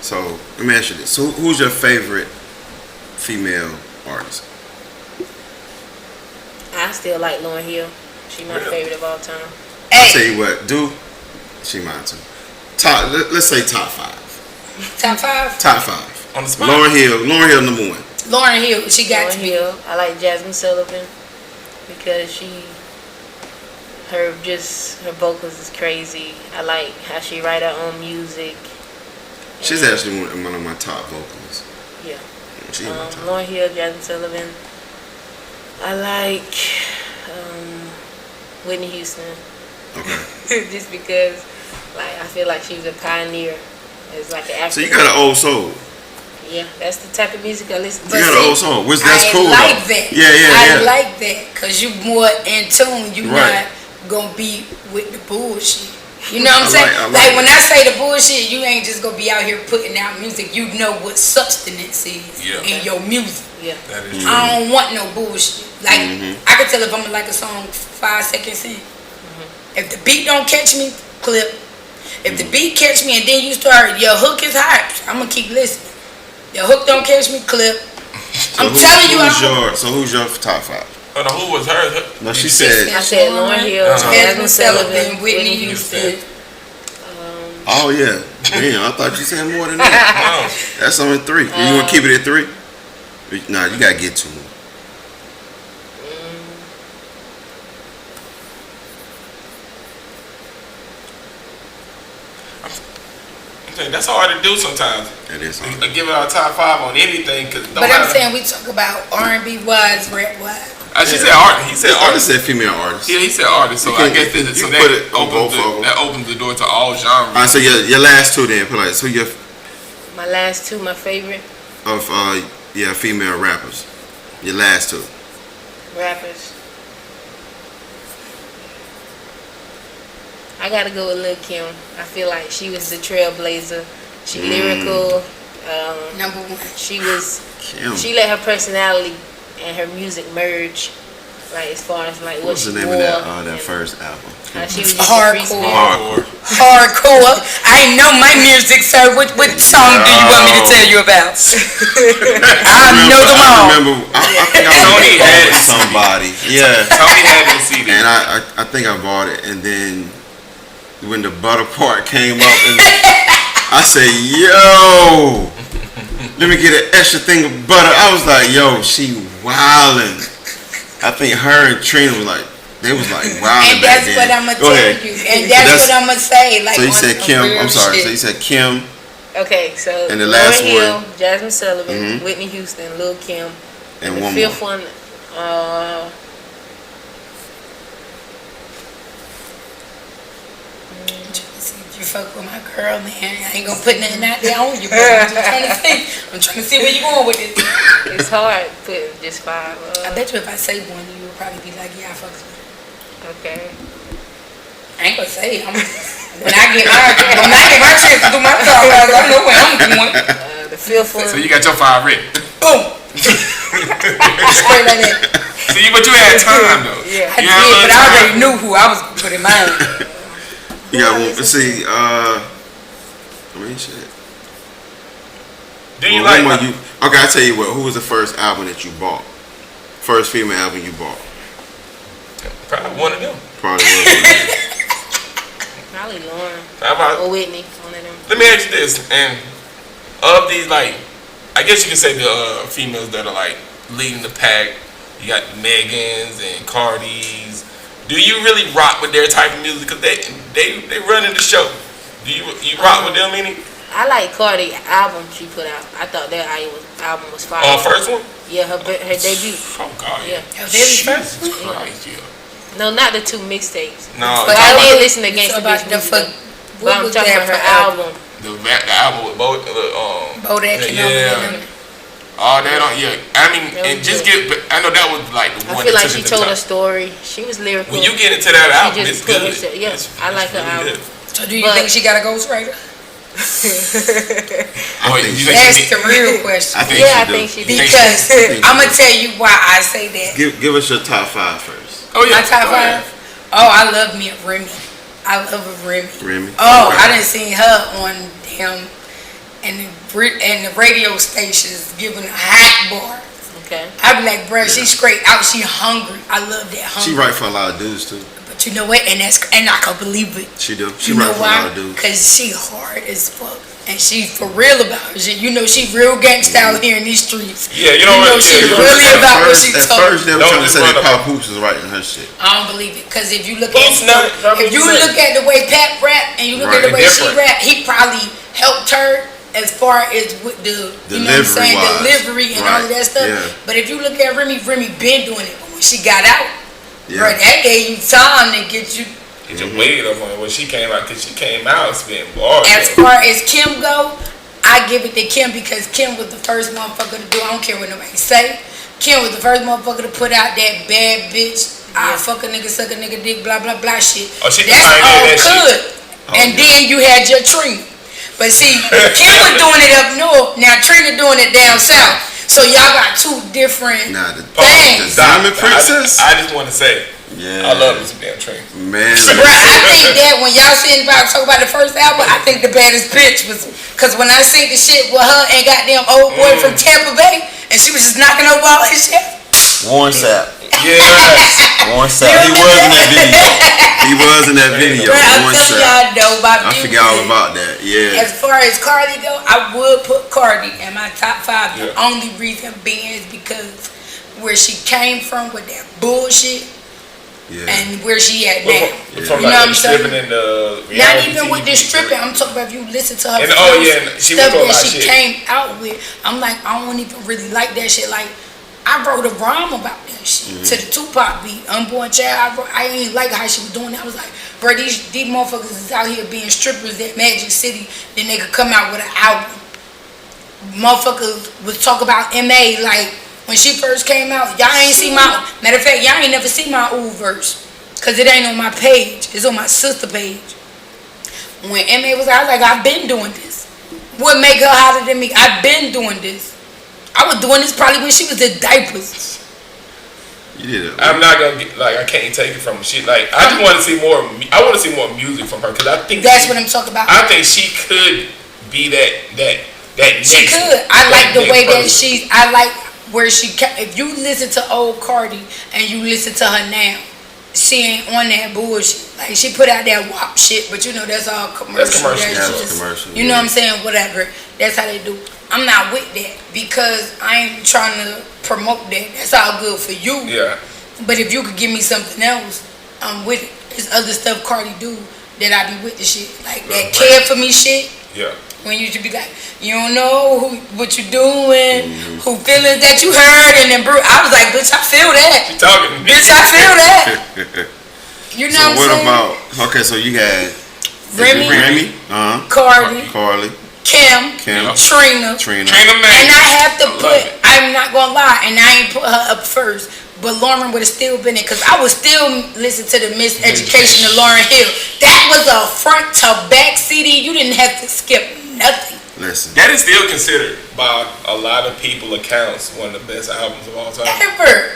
So let me ask you this: so who's your favorite female artist? I still like Lauryn Hill. She my favorite of all time. I'll tell you what, she mine too. Let's say top 5. Top 5? Top 5. On the spot. Lauryn Hill, #1. Lauryn Hill, she got Lauryn Hill. I like Jasmine Sullivan because her vocals is crazy. I like how she write her own music. She's actually one of my top vocalists. Yeah. She's my top. Lauryn Hill, Jasmine Sullivan. I like Whitney Houston. Okay. Just because, like, I feel like she was a pioneer. It's like an African. So you got an old soul. Yeah, that's the type of music I listen to. You got an old soul, which that's cool like though. That. Yeah. I like that because you more in tune. You Right. not gonna be with the bullshit. You know what I'm saying? I Like when I say the bullshit, you ain't just gonna be out here putting out music. You know what substance is in your music. Yeah. That is true. I don't want no bullshit. Like I can tell if I'm gonna like a song 5 seconds in. If the beat don't catch me, clip. If the beat catch me and then you start, your hook is hot, I'm gonna keep listening. Your hook don't catch me, clip. I'm telling you. So who's your top 5? Hold on, who was her? No, she said. I said Lauryn Hill, Jasmine Sullivan, Sullivan, Whitney Houston. Oh yeah. Damn, I thought you said more than that. That's only 3. You want to keep it at 3? Nah, you gotta get 2 more. That's hard to do sometimes. It is. Give it our top 5 on anything. But I'm saying we talk about R&B wise, rap wise. She said artist. He said artist. said female artist. Yeah, he said artist. So I guess that opens the door to all genres. Alright, so your last 2 then. So your My last 2, my favorite of female rappers. Your last 2. rappers. I gotta go with Lil' Kim. I feel like she was the trailblazer. She lyrical. Number 1. She was. Kim. She let her personality and her music merge. Like as far as like What's the name of that first album? She was just Hardcore. I ain't know my music, sir. What song do you want me to tell you about? I know them all. I remember. I think I Tony had somebody. Yeah. Tony had that CD. And I think I bought it, and then when the butter part came up, and I said, "Yo, let me get an extra thing of butter." I was like, "Yo, she wildin'." I think her and Trina was like, they was like wildin'. And that's what I'm gonna tell you. And that's what I'm gonna say. Like, so you said Kim. I'm sorry. So you said Kim. Okay, so and the last Lauryn Hill, one, Jasmine Sullivan, Whitney Houston, Lil' Kim, and the one fifth more. one. You fuck with my girl, man. I ain't gonna put nothing out there on you, but I'm just trying to see. I'm trying to see where you going with this. It's hard putting just 5. I bet you if I say one, you would probably be like, yeah, I fucks with her. Okay. I ain't gonna say it. When I get my chance to do my talk, I know where I'm going. The 5th one. So you got your 5 written. Boom. Straight like that. See, but you had time though. Yeah, I did, but I already knew who I was putting mine. You got one. Let's see. I mean, shit. Do you like? Okay, I tell you what. Who was the first album that you bought? First female album you bought? Probably one of them. Probably one of them. Probably Lauren or Whitney. One of them. Let me ask you this, and of these, like, I guess you could say the females that are like leading the pack. You got the Megans and Cardis. Do you really rock with their type of music? Because they running the show. Do you rock with them any? I like Cardi album she put out. I thought that album was fire. First one? Yeah, her debut. Oh God. Yeah. Her very first one? Christ, yeah. No, not the 2 mixtapes. No. But I did listen to Gangsta about Bitch the music. But I'm talking about her album. The album with Bodak and all them. Oh, they don't. Yeah, I mean, and just I know that was like the one. I feel like she told her story. She was lyrical. When you get into that album, she it's just put good. herself. Yes, I like her album. So do you think she got a ghostwriter? That's the real question. I think she did. Because I'm gonna tell you why I say that. Give us your top 5 first. Oh yeah, my top 5. Oh, I love me a Remy. I love a Remy. Remy. Oh, I done seen her on him and the radio stations giving hot bars. Okay. I be like, bruh, she's straight out. She hungry. I love that hungry. She write for a lot of dudes too. But you know what? And I can believe it. She do. She You write know for a lot of why? dudes. Because she hard as fuck. And she for real about it. You know she real gangsta out here in these streets. Yeah, you know she really about what she At talking. first they were trying to say that Pop Hoops was writing her shit. I don't believe it. Because if you look Hoops if you look at the way Pat rap and you look at the way she rap, he probably helped her as far as with the you know what I'm saying, delivery and all of that stuff. Yeah. But if you look at Remy been doing it. But when she got out, Yeah. bro, that gave you time to get you It just weighed up on her when she came out, because she came out spitting bars. As far as Kim go, I give it to Kim because Kim was the first motherfucker to do. I don't care what nobody say. Kim was the first motherfucker to put out that bad bitch. I fuck a nigga, suck a nigga dick, blah blah blah shit. Oh, she That's all that good. Shit. And then you had your Trina. But see, Kim was doing it up north. Now Trina doing it down south. So y'all got two different things. The Diamond Princess. I just want to say, I love this damn Trina. Man, bro, I think that when y'all sitting about talk about the first album, I think the baddest bitch was because when I seen the shit with her and goddamn old boy from Tampa Bay, and she was just knocking over all his shit. Warren Sapp. Yes. Warren Sapp. he was in that video. He was in that video. Bro, I'm telling y'all though about I forgot all about that. Yeah. As far as Cardi go, I would put Cardi in my top 5. The only reason being is because where she came from with that bullshit. Yeah. And where she at now. You know what I'm saying? Not even with the stripping. I'm talking about if you listen to her she stuff that she came out with. I'm like, I don't even really like that shit. Like, I wrote a rhyme about that shit to the Tupac beat. Unborn Child. I ain't like how she was doing that. I was like, bro, these motherfuckers is out here being strippers at Magic City. Then they could come out with an album. Motherfuckers would talk about MA like. When she first came out, y'all ain't see my, matter of fact, y'all ain't never see my old verse. Cause it ain't on my page, it's on my sister page. When MA was out, I was like, I've been doing this. What make her hotter than me? I've been doing this. I was doing this probably when she was in diapers. You did it. I'm not gonna get, like, I can't take it from her. She, like, I just want to see more, I want to see more music from her. Cause I think that's what I'm talking about. I think she could be that she could. I like the way that I like where she, if you listen to old Cardi and you listen to her now, she ain't on that bullshit. Like, she put out that WAP shit, but you know that's all commercial. That's commercial. You know what I'm saying? Whatever. That's how they do. I'm not with that because I ain't trying to promote that. That's all good for you. Yeah. But if you could give me something else, I'm with it. There's other stuff Cardi do that I be with the shit. Like that Care For Me shit. Yeah. When you should be like, you don't know what you doing, who feelings that you heard, and then I was like, bitch, I feel that. She talking to me. Bitch, I feel that. You know so what I'm saying? About, okay, so you had Remy, Carly, Kim, Trina, and I have to I'm not gonna lie, and I ain't put her up first, but Lauren would have still been it, because I would still listen to the Miseducation of Lauryn Hill. That was a front to back CD. You didn't have to skip nothing. Listen, that is still considered by a lot of people accounts one of the best albums of all time. Ever.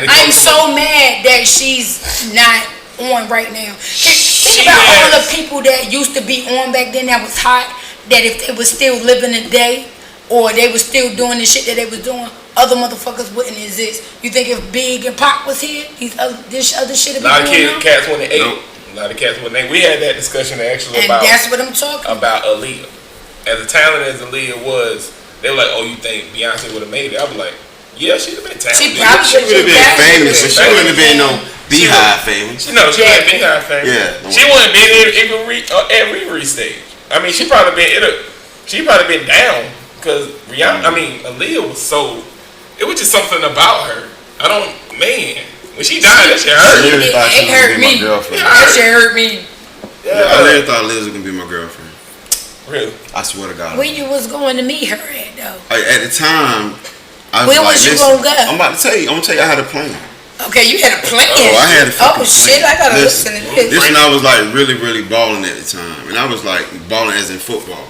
I'm so mad that she's not on right now. Think about all the people that used to be on back then that was hot, that if they was still living a day, or they was still doing the shit that they was doing, other motherfuckers wouldn't exist. You think if Big and Pac was here, this other shit would be going on? Cats wouldn't ate. A lot of cats wouldn't ate. We had that discussion actually about. And that's what I'm talking about. Aaliyah. As talented as Aaliyah was, they were like, "Oh, you think Beyonce would have made it?" I was like, "Yeah, she'd have been talented. She would have been famous, but she wouldn't have been no Beehive famous. No, she wasn't Beehive famous. Yeah, she wouldn't have been at Riri stage. I mean, she probably been down because Aaliyah was so. It was just something about her. When she died, that shit hurt. It hurt me. That shit hurt me. Yeah, I really thought Liz was gonna be my girlfriend. Really? I swear to God. Where you was going to meet her at though? At the time, I was where was you gonna go? I'm about to tell you. I'm gonna tell you I had a plan. Okay, you had a plan. Oh, I had a fucking plan. Shit, I gotta listen to this. This when I was like really, really balling at the time, and I was like balling as in football.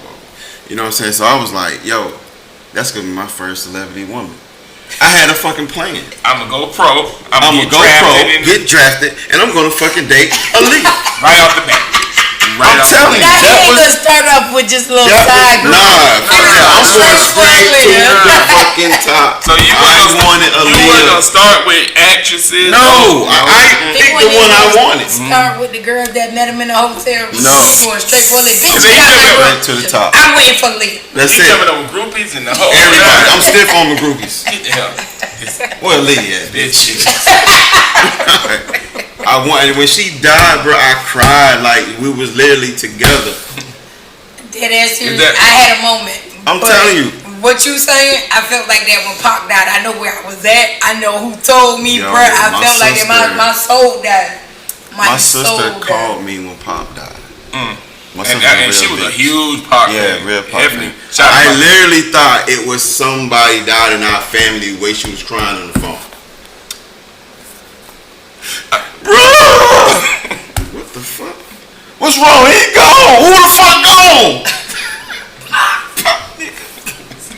You know what I'm saying? So I was like, yo, that's gonna be my first celebrity woman. I had a fucking plan. I'm gonna go pro. I'm gonna go pro, get drafted, and I'm gonna fucking date Aaliyah right off the bat. I'm telling you, that was gonna start off with just a little side. Nah, I'm going straight to the fucking top. So you wanted Aaliyah. You weren't gonna start with actresses. No, I picked the one I wanted. Start with the girls that met him in the hotel. No, going straight for Aaliyah. Straight to the top. I'm waiting for Aaliyah. That's it. Coming on groupies in the whole. Everybody, I'm stiff on the groupies. Where Aaliyah at, bitch? I wanted when she died, bro. I cried like we was literally together. Dead ass serious. I had a moment. I'm telling you. What you saying? I felt like that when Pac died. I know where I was at. I know who told me, bro. I felt like that my soul died. My sister called me when Pop died. My sister and she was a huge Pop fan. Yeah, real Pop fan. Shout out I to literally thought it was somebody died in our family the way she was crying on the phone. Bro! What the fuck? What's wrong? He gone! Who the fuck gone?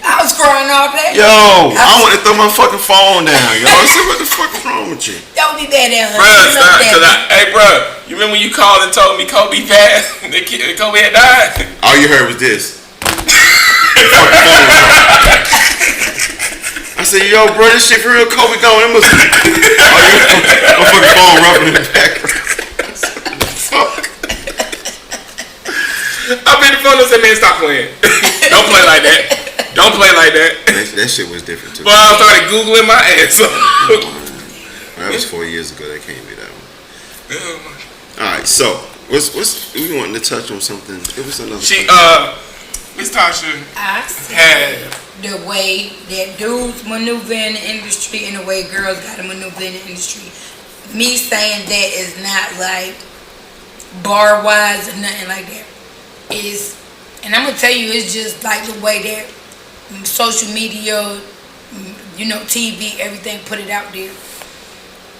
I was crying all day. Yo, I want to throw my fucking phone down, yo. I said, what the fuck is wrong with you? Don't be bad at her. Bruh, stop, hey, bro, you remember when you called and told me Kobe passed? Kobe had died? All you heard was this. I said, yo, bro, this shit for real. Kobe gone. It must be. My fucking phone rubbing in the background. Fuck. I made the phone and said, man, stop playing. Don't play like that. Don't play like that. That shit was different too. But I started Googling my ass. That was 4 years ago. That can't be that one. Alright, so what's we wanting to touch on something? It was another. Miss Tasha I had the way that dudes maneuver in the industry and the way girls gotta maneuver in the industry. Me saying that is not like bar wise or nothing like that. And I'm gonna tell you, it's just like the way that social media, TV, everything put it out there.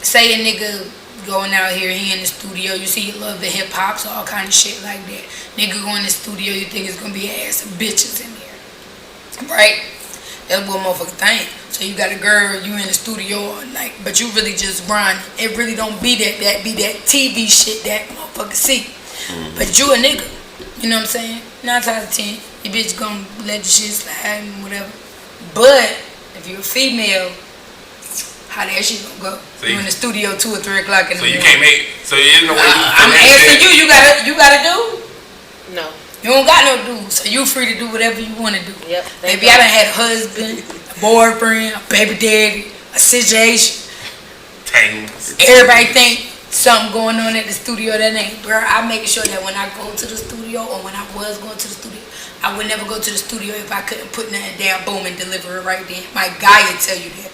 Say a nigga going out here, he in the studio, you see you love the hip hops, all kind of shit like that. Nigga go in the studio, you think it's gonna be an ass of bitches in there, right? That's one motherfucking thing. So you got a girl, you in the studio all night, but you really just grind. It really don't be that TV shit that motherfucker see. But you a nigga, you know what I'm saying? 9 times out of 10, your bitch gonna let the shit slide and whatever. But if you're a female, how that shit gonna go? So you in the studio 2 or 3 o'clock in the morning. So you can't make. So you didn't know what you. I'm asking you. You got a dude? No. You don't got no dude, so you free to do whatever you want to do. Yep. Maybe I done had a husband, a boyfriend, a baby daddy, a situation. Everybody think something going on at the studio that ain't. Girl, I make sure that when I go to the studio, or when I was going to the studio, I would never go to the studio if I couldn't put nothing down, boom, and deliver it right then. My guy would tell you that.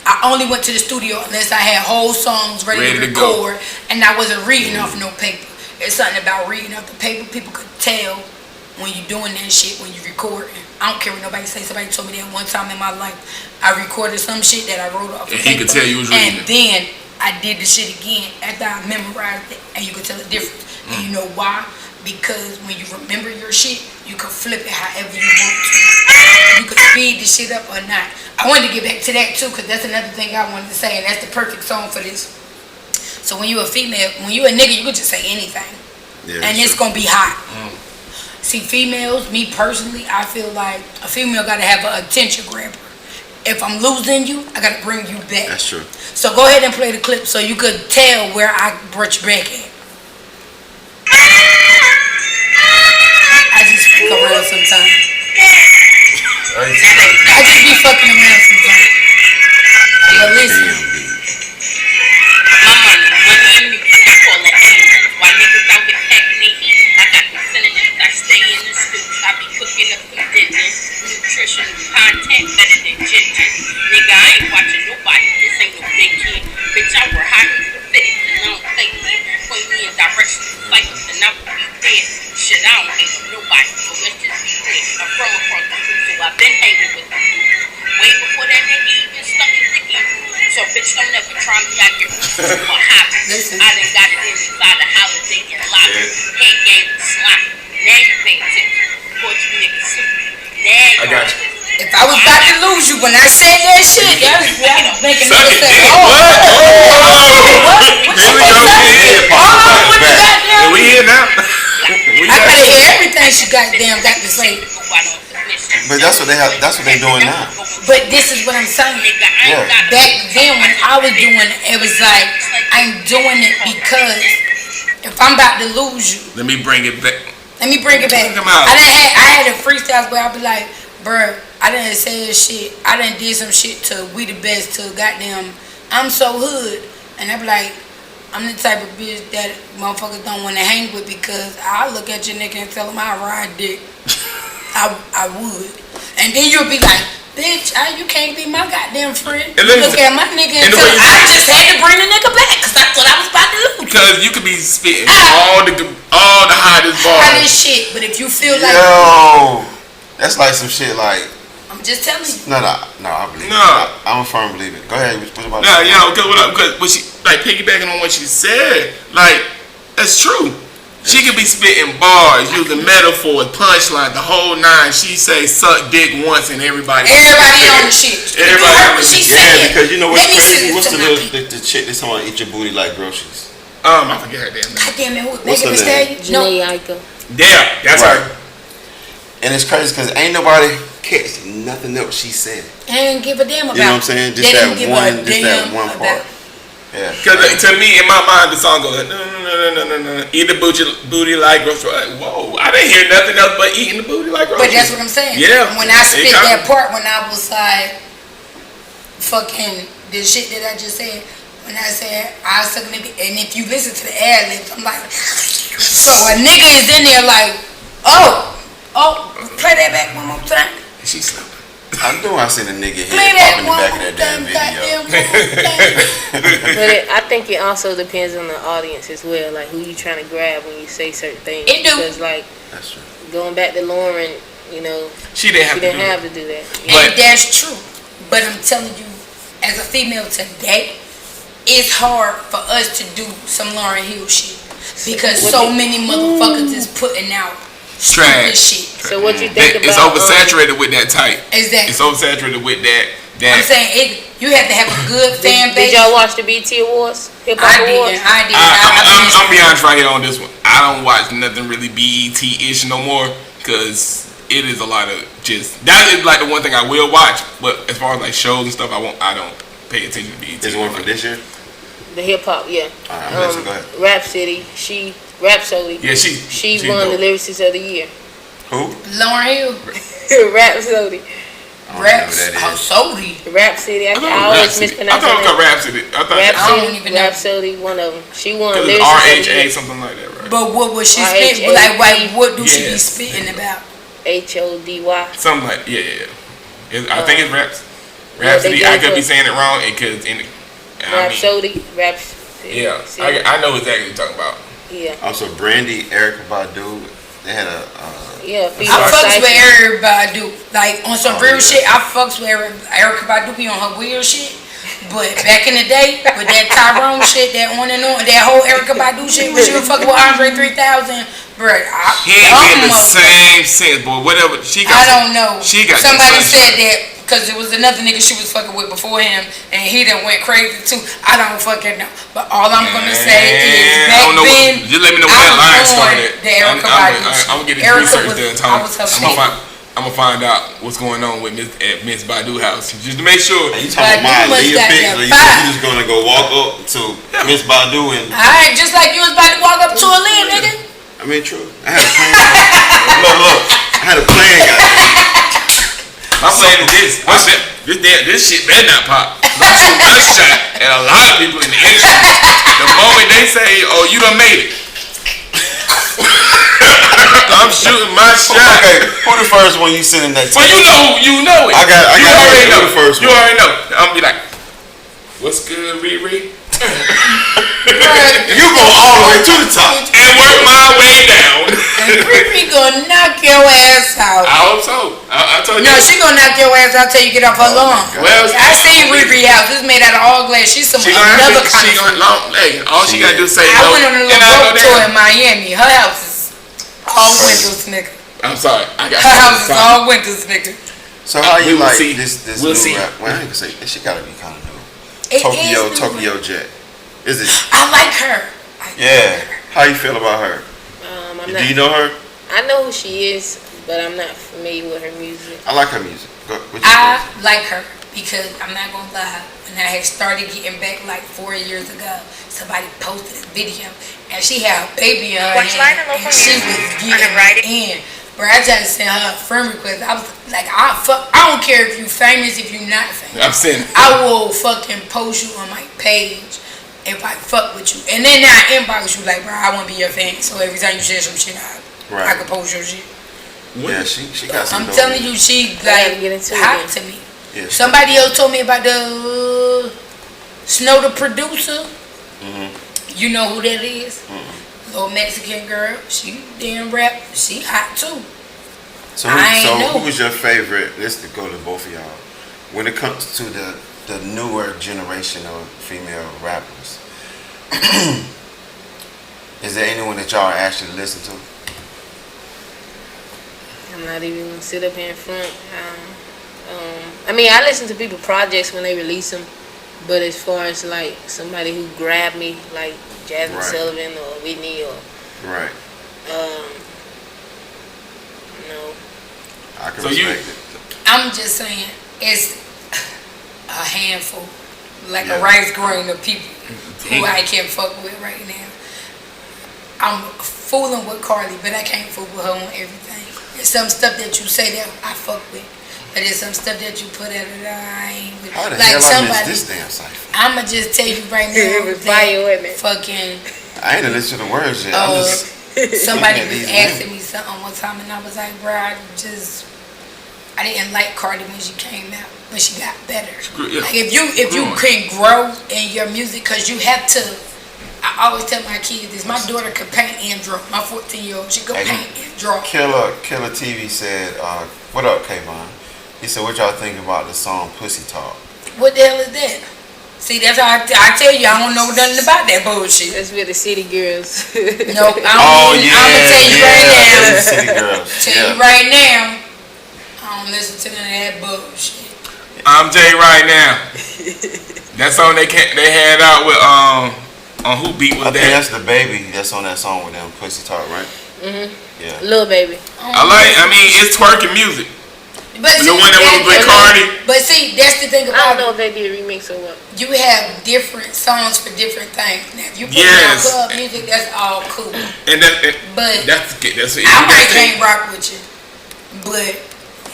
I only went to the studio unless I had whole songs ready to record, and I wasn't reading off no paper. It's something about reading off the paper. People could tell when you're doing that shit, when you record. I don't care what nobody say. Somebody told me that one time in my life. I recorded some shit that I wrote off the paper. He could tell you was reading. And then I did the shit again after I memorized it, and you could tell the difference. And you know why? Because when you remember your shit, you can flip it however you want to. You could speed the shit up or not. I wanted to get back to that too, because that's another thing I wanted to say, and that's the perfect song for this. So when you a female, when you a nigga, you could just say anything. Yeah, and it's gonna be hot. See, females, me personally, I feel like a female gotta have an attention grabber. If I'm losing you, I gotta bring you back. That's true. So go ahead and play the clip so you could tell where I brought you back at. I just fuck around sometimes. I just be fucking around sometimes. But listen. My money, I call it easy. While niggas out here packing they heat, I got the synergies. I stay in the stew. I be cooking up some dinner. Nutritional content better than ginger. Nigga, I ain't watching nobody. This ain't no big kid. Bitch, I work hard and fit it. And I don't take me. Point me in directions to cycles and I will be there. Shit, I don't hate on nobody. So let's just be clear. I'm from across the street, so I've been hanging with the dudes. Way before that nigga even stuck in the gear. So bitch, don't ever try me. I get what happened. I done got it inside the holiday and lobby. Head game is sloppy. Now you pay attention. Before you niggas sleep. Now you got you. If I was about to lose you when I said that shit, that was making me say, We here now. I gotta hear everything she goddamn got to say. But that's what they doing now. But this is what I'm saying. Yeah. Back then when I was doing it, it was like I'm doing it because if I'm about to lose you, Let me bring it back. I had a freestyle where I'd be like, bruh, I done said shit. I done did some shit to We the Best to goddamn I'm So Hood. And I be like, I'm the type of bitch that motherfuckers don't want to hang with because I look at your nigga and tell him I ride dick. I would. And then you'll be like, bitch, you can't be my goddamn friend. You look at my nigga and tell him I just had to bring the nigga back because I thought I was about to lose. because you could be spitting all the hottest bars. Hottest shit, but if you feel like that's like some shit like. I'm just telling you. No, I believe it. I'm a firm believer. Go ahead. What about because what she like piggybacking on what she said, like that's true. She could be spitting bars, using metaphors, punchlines, the whole nine. She say suck dick once and everybody on the shit. Everybody on the shit. Yeah, because you know what's crazy? What's the chick that's talking about eat your booty like groceries? I forget her damn name. God damn it, what's her name? Janae Aiko. Yeah, that's right. And it's crazy because ain't nobody catch nothing else she said. And give a damn about. You know what I'm saying? Just that one part. Yeah. Because to me, in my mind, the song goes like, no, eat the booty like grocery. Like, whoa, I didn't hear nothing else but eating the booty like grocery. But that's what I'm saying. Yeah. When I spit that part, when I was like, fucking the shit that I just said, when I said I suck nigga, and if you listen to the ad libs, I'm like, so a nigga is in there like, oh, play that back one more time. She slept. I know I seen a nigga here pop in the back of that damn video. But I think it also depends on the audience as well, like who you trying to grab when you say certain things. It do. Because like that's true. Going back to Lauren, you know, she didn't have to do that. And that's true. But I'm telling you, as a female today, it's hard for us to do some Lauryn Hill shit because so many motherfuckers is putting out stupid shit. So what you think about? It's oversaturated with that type. Exactly. It's oversaturated with that. I'm saying you have to have a good fan base. Did y'all watch the BT Awards? Hip Hop Awards? I did. I'm be honest right here on this one. I don't watch nothing really BET-ish no more because it is a lot of just that is like the one thing I will watch. But as far as like shows and stuff, I don't pay attention to BET. Is one for this year? The hip hop, yeah. Go ahead. Rhapsody, Rhapsody. Yeah, she won the lyricist of the year. Who? Lauryn Hill. Rhapsody. Rhapsody. I always mispronounce it. I thought it was Rhapsody. I don't even know. Rhapsody, one of them. She won lyricist RHA, something like that, right? But what was she spitting? Like, what do she be spitting about? HODY. Something like I think it's Rhapsody. I could be saying it wrong. It could. Rhapsody. Yeah, I know exactly what you're talking about. Yeah. Also, Brandy, Erykah Badu, they had a. I fucks with Erykah Badu. Like on some real shit, I fucks with Erykah Badu be on her weird shit. But back in the day, with that Tyrone shit, that on and on, that whole Erykah Badu shit, when she was fucking with Andre 3000, bro. He ain't in the same sense, boy. Whatever she got. I don't know. She got. Somebody said that. Because there was another nigga she was fucking with before him, and he done went crazy too. I don't fucking know. But all I'm going to say is, back then, just let me know where that line started. I'm going to get this research done, Tony. I'm going to find out what's going on with Miss Badu house. Just to make sure. You talking about my Leah pics, or you just going to go walk up to Miss Badu and... Alright, just like you was about to walk up to a Leah, nigga. I mean, true. I had a plan. Look. I had a plan, guys. I'm saying this shit better not pop. I'm shooting my shot at a lot of people in the industry. The moment they say, "Oh, you done made it," I'm shooting my shot. Okay, who the first one you sending that to? Well, you know it. I already know the first one. You already know. I'm gonna be like, "What's good, Riri?" You go all the way to the top and work my way down. And Riri gonna knock your ass out. I hope so. I told you. No, she gonna knock your ass out till you get off her lawn. Well, I seen Riri house. It's made out of all glass. She's another kind of. Hey, all she gotta do is say. I went on a little boat tour in Miami. Her house is all windows, nigga. I'm sorry. Her house is all windows, nigga. So how you like this we'll new rap? Well, I ain't gonna say she gotta be kind of new. Tokyo Jet. Is it? I like her. Yeah. How you feel about her? Do you know her? I know who she is, but I'm not familiar with her music. I like her music. I like her because I'm not gonna lie. When I had started getting back like 4 years ago, somebody posted a video and she had a baby on her hand and she was getting in. Bro, I tried to send her a friend request. I was like, I don't care if you famous, if you not famous. I'm saying I will fucking post you on my page if I fuck with you. And then I inbox you like, bro, I want to be your fan. So every time you share some shit, I can post your shit. Yeah, she got some. I'm telling you, she like hot to me. Yeah, somebody else told me about the Snow the producer. You know who that is? Little Mexican girl. She damn rap. She hot too. So know. who was your favorite? Let's go to both of y'all. When it comes to the newer generation of female rappers, is there anyone that y'all actually listen to? I'm not even gonna sit up here in front. I mean, I listen to people projects when they release them, but as far as like somebody who grabbed me, like Jasmine Sullivan or Whitney or right, no. I can respect it. I'm just saying, it's a handful, like a rice grain of people who I can't fuck with right now. I'm fooling with Carly, but I can't fool with her on everything. There's some stuff that you say that I fuck with, but there's some stuff that you put out that I ain't with. How the like hell somebody, I missed this damn cipher? I'ma just tell you right now that fucking I ain't listened to the words yet. I'm just somebody looking at was these asking names. me something one time, and I was like, bro, I didn't like Cardi when she came out, but she got better. Yeah. Like if you can grow in your music, cause you have to. I always tell my kids this. My daughter could paint and draw. My 14-year-old, she could paint and draw. Killer TV said, "What up, Kayvon?" He said, "What y'all think about the song Pussy Talk?" What the hell is that? See, that's how I tell you, I don't know nothing about that bullshit. That's with the city girls. No, I'm gonna tell you right now. City Girls. Tell you right now, I don't listen to none of that bullshit. I'm Jay right now. That song they had out with on who beat was I think that? that's the baby that's on that song with them, Pussy Talk, right? Yeah. Little baby. I mean, it's twerking music. But see, The one that was with Cardi. But see, that's the thing I about don't know if they did a remix or what. you have different songs for different things. Now, if you put out club music, that's all cool. And But that's I might can't rock with you, but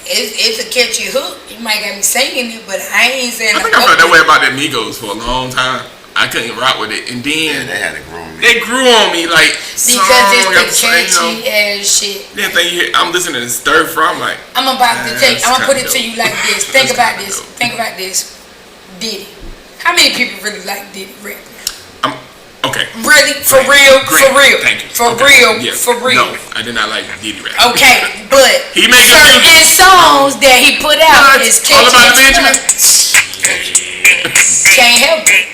it's a catchy hook. You might got me singing it, but I ain't saying. I think I felt that way about the Migos for a long time. I couldn't rock with it, and then they had to grow on me. They grew on me like because it's the catchy ass shit. Then think you hear, I'm listening to Stir Fry. I'm like, I'm about to take. I'm gonna put it to you like this. Think about kinda this. dope. Think about this. Diddy. How many people really like Diddy rap? okay. Really? For real? Great. For real? Thank you. For Okay. real? Yeah. For real? No, I did not like Diddy rap. Okay, but He made certain songs that he put out is All catchy. About Benjamin. Can't help it.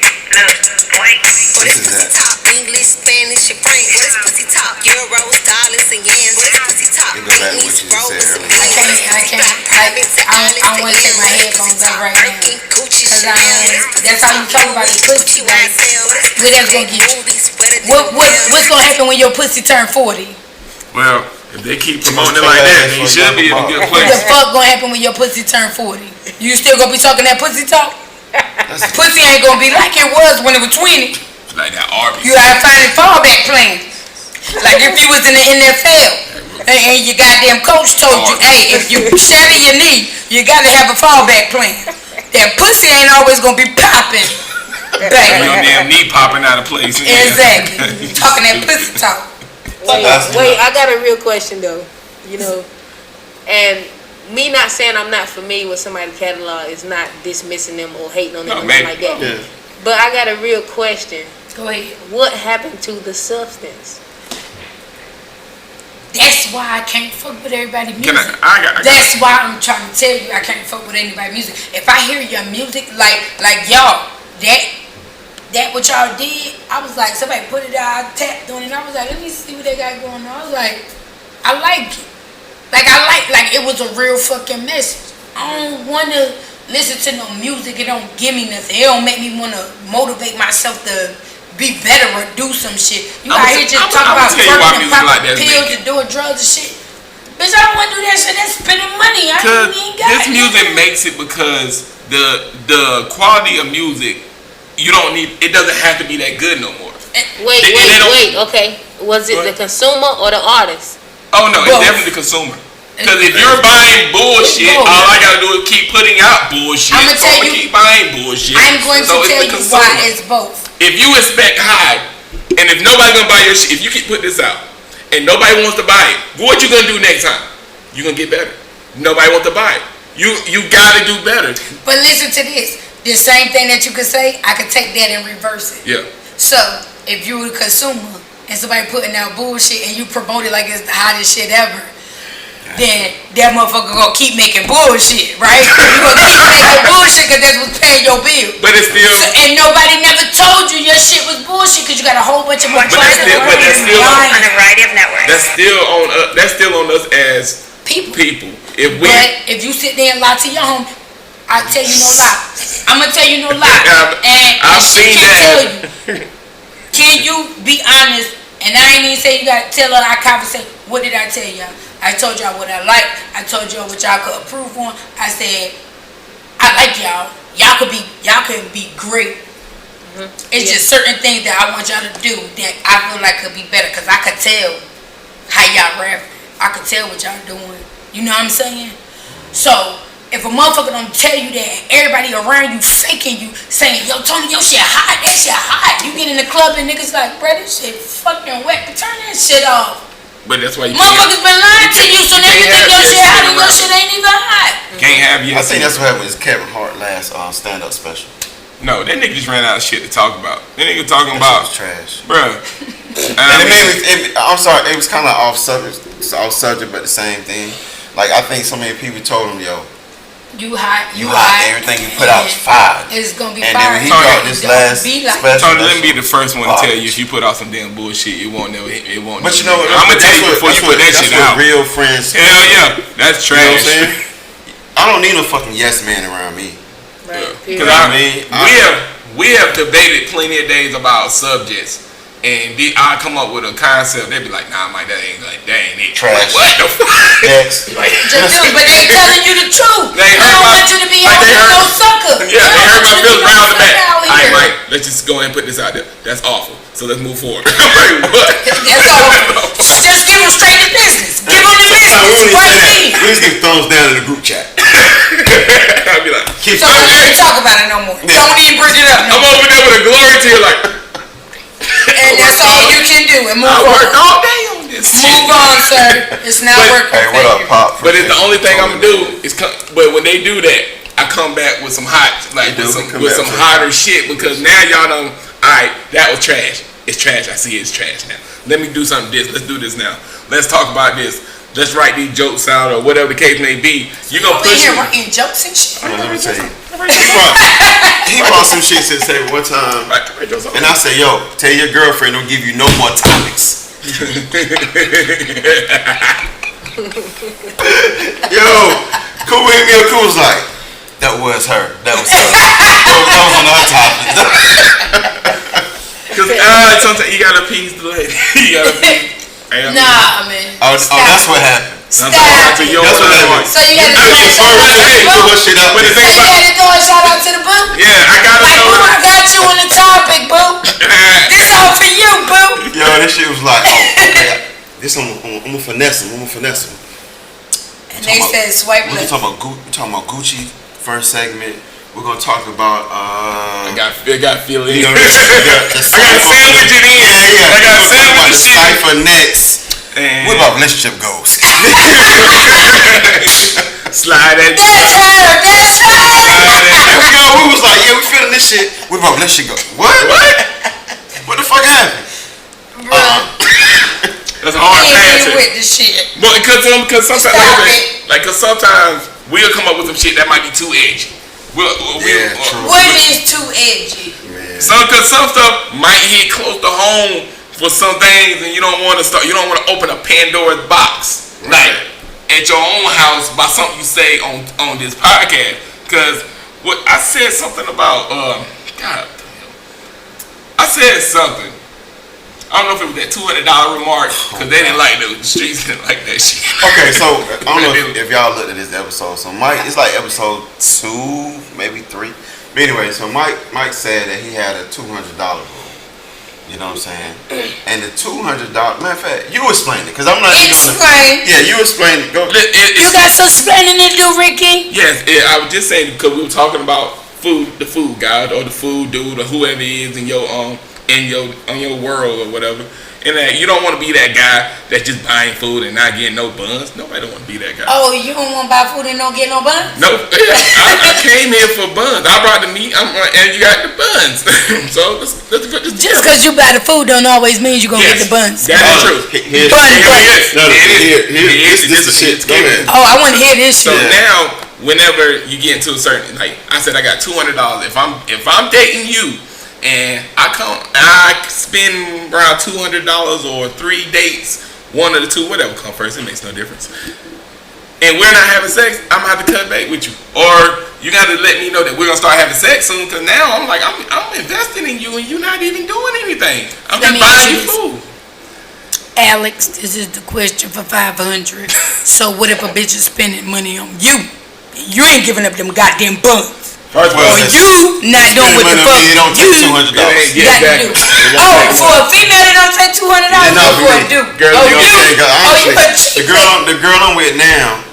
What is that? Talk English, Spanish, and French. What is pussy talk? Euros, dollars, and yens. What is pussy talk? It goes back to what you just said earlier. I want to take my headphones off right now. Cause that's how you talk about your pussy. Like, where that's gonna get you? What's gonna happen when your pussy turn 40? Well, if they keep promoting it like that, they should be in a good What the place. fuck gonna happen when your pussy turn 40? You still gonna be talking that pussy talk? Pussy ain't gonna be like it was when it was 20. Like that Arby's. You gotta find a fallback plan. Like if you was in the NFL and your goddamn coach told you, hey, if you shatter your knee, you gotta have a fallback plan. That pussy ain't always gonna be popping. Your Baby. damn knee popping out of place. Exactly. You talking that pussy talk. Wait, I got a real question though. You know, and me not saying I'm not familiar with somebody's catalog is not dismissing them or hating on them or nothing like that. Yeah. But I got a real question. Go ahead. What happened to the substance? That's why I can't fuck with everybody's music. I got That's why I'm trying to tell you I can't fuck with anybody's music. If I hear your music, like y'all, that what y'all did, I was like, somebody put it out, I tapped on it, and I was like, let me see what they got going on. I was like, I like it. Like it was a real fucking message. I don't want to listen to no music. It don't give me nothing. It don't make me want to motivate myself to be better or do some shit. You out here just talking about working and popping pills and doing drugs and shit. Bitch, I don't want to do that shit. That's spending money. I don't even got this music makes it because the quality of music, you don't need. It doesn't have to be that good no more. Wait. Okay, was it the consumer or the artist? Oh no, Both. it's definitely the consumer. Because if you're buying bullshit, Both. all I gotta do is keep putting out bullshit. I'ma So tell I'ma you- keep buying bullshit. I'm going to So it's tell the you consumer. why it's both. If you expect high, and if nobody gonna buy your shit, if you keep putting this out, and nobody wants to buy it, what you gonna do next time? You gonna get better. Nobody wants to buy it. You gotta do better. But listen to this. The same thing that you could say, I could take that and reverse it. Yeah. So if you were a consumer and somebody putting out bullshit and you promote it like it's the hottest shit ever, then that motherfucker gonna keep making bullshit, right? You gonna keep making bullshit because that's what's paying your bill. But it's still. And nobody never told you your shit was bullshit because you got a whole bunch of money. But that's still on a variety of networks. That's still on us as people. If you sit there and lie to your home, I tell you no lie. I'm gonna tell you no lie. And I've she seen can't that. tell you. Can you be honest? And I ain't even say you gotta tell her our conversation. What did I tell y'all? I told y'all what I like. I told y'all what y'all could approve on. I said I like y'all. Y'all can be great. It's just certain things that I want y'all to do that I feel like could be better because I could tell how y'all rap. I could tell what y'all doing. You know what I'm saying? So if a motherfucker don't tell you that and everybody around you faking you, saying, yo, Tony, your shit hot, that shit hot. You get in the club and niggas like, bro, this shit fucking wet. Turn that shit off. But that's why you motherfuckers been lying to you, so now you think your shit hot and your shit ain't even hot. Can't have you. I think that's what happened with Kevin Hart last stand-up special. No, that nigga just ran out of shit to talk about. That nigga talking That about shit was trash. bruh. And it made me. I'm sorry, it was kind of off subject, but the same thing. Like I think so many people told him, yo, you hot. everything you put out is fire. It's gonna be and fire. then when he dropped this last special, Tony, let me be the first one to tell you if you put out some damn bullshit, it won't never. But you know what? I'm gonna tell you before you put that shit out. Real friends. Hell yeah, that's trash. You know what I'm saying? I don't need no fucking yes man around me. Right. Because we have debated plenty of days about subjects. And I come up with a concept, they be like, nah, Mike, that ain't it. Trash. What the fuck? Next. But they telling you the truth. They don't want you to be out here no sucker. Yeah, they heard my feelings round the back. All right, Here. Mike, let's just go ahead and put this out there. That's awful. So let's move forward. I'm like, what? That's awful. Just give them straight to business. Give them the business. We just give thumbs down in the group chat. I'll be like, so don't even talk about it no more. Yeah. Don't even bring it up no I'm more. over there with a glory tear like, And that's all you can do. And move I on. worked all day on this shit. Move on, sir. It's not working. Hey, what up, Pop? But it's the only thing I'm gonna do is but when they do that, I come back with some hot, with some hotter shit because now y'all know. All right, that was trash. It's trash. I see it's trash now. Let me do something. Let's do this now. Let's talk about this. Let's write these jokes out or whatever the case may be. You gonna push here me. writing jokes and shit. Let me tell you. He brought some shit to the table one time, and I said, "Yo, tell your girlfriend don't give you no more topics." Yo, Cool hit me up. Cool was like, "That was her. That was her. That was on her topic." Cause sometimes you gotta appease the lady. You gotta appease. Nah, man. Oh, that's what happened. Stop. That's what happened. So you had to Hey, throw a shout out to the put boo. her shit out But the there. thing So you had to throw a shout out to the boo. Yeah, I gotta Like, know. boo, I got you on the topic, boo. This all for you, boo. Yo, this shit was like, okay, this I'm gonna finesse him. And they said swipe We're left. talking about Gucci first segment. We're gonna talk about I got feel it. you know, I got sandwich it in. Yeah. I got sandwich the shit. cipher next. And What about relationship goals? slide that. That's her. That's her. Yo, we was like, yeah, we feeling this shit. What about relationship goals? What? What the fuck happened? That's a hard I ain't pass. with the shit. But because sometimes Stop it. cause sometimes we'll come up with some shit that might be too edgy. True. What is too edgy? Cause some stuff might hit close to home for some things, and you don't want to open a Pandora's box, like at your own house by something you say on this podcast. Cause what I said something about God, I said something. I don't know if it was that $200 remark, because they didn't like the streets didn't like that shit. Okay, so I don't know if y'all looked at this episode. So Mike, it's like episode 2, maybe 3. But anyway, so Mike said that he had a $200 rule. You know what I'm saying? And the $200, matter of fact, you explain it, because I'm not even gonna. Explain. Yeah, you explain it. Go. You got some explaining to do, Ricky? Yes, I was just saying because we were talking about the food god or the food dude or whoever it is in your on your world or whatever, And that you don't want to be that guy that's just buying food and not getting no buns. Nobody don't want to be that guy. Oh, you don't want to buy food and don't get no buns? No, I came here for buns. I brought the meat, and you got the buns. So let's put this. Just because you buy the food don't always mean you're going to get the buns. That is true. Here's This is shit. Oh, I want to hear this shit. So now, whenever you get into a certain, like I said, I got $200. If I'm dating you, and I spend around $200 or 3 dates, one of the two, whatever come first, it makes no difference. And we're not having sex, I'm gonna have to cut bait with you, or you got to let me know that we're gonna start having sex soon. Cause now I'm like I'm investing in you, and you're not even doing anything. I'm just buying you food. Alex, this is the question for 500. So what if a bitch is spending money on you? You ain't giving up them goddamn buns. First of all, you not doing what the fuck you don't take $200. You got to do. Oh, for a female that don't take $200, for a dude. Girl, oh, you know you honestly, the girl I'm with now,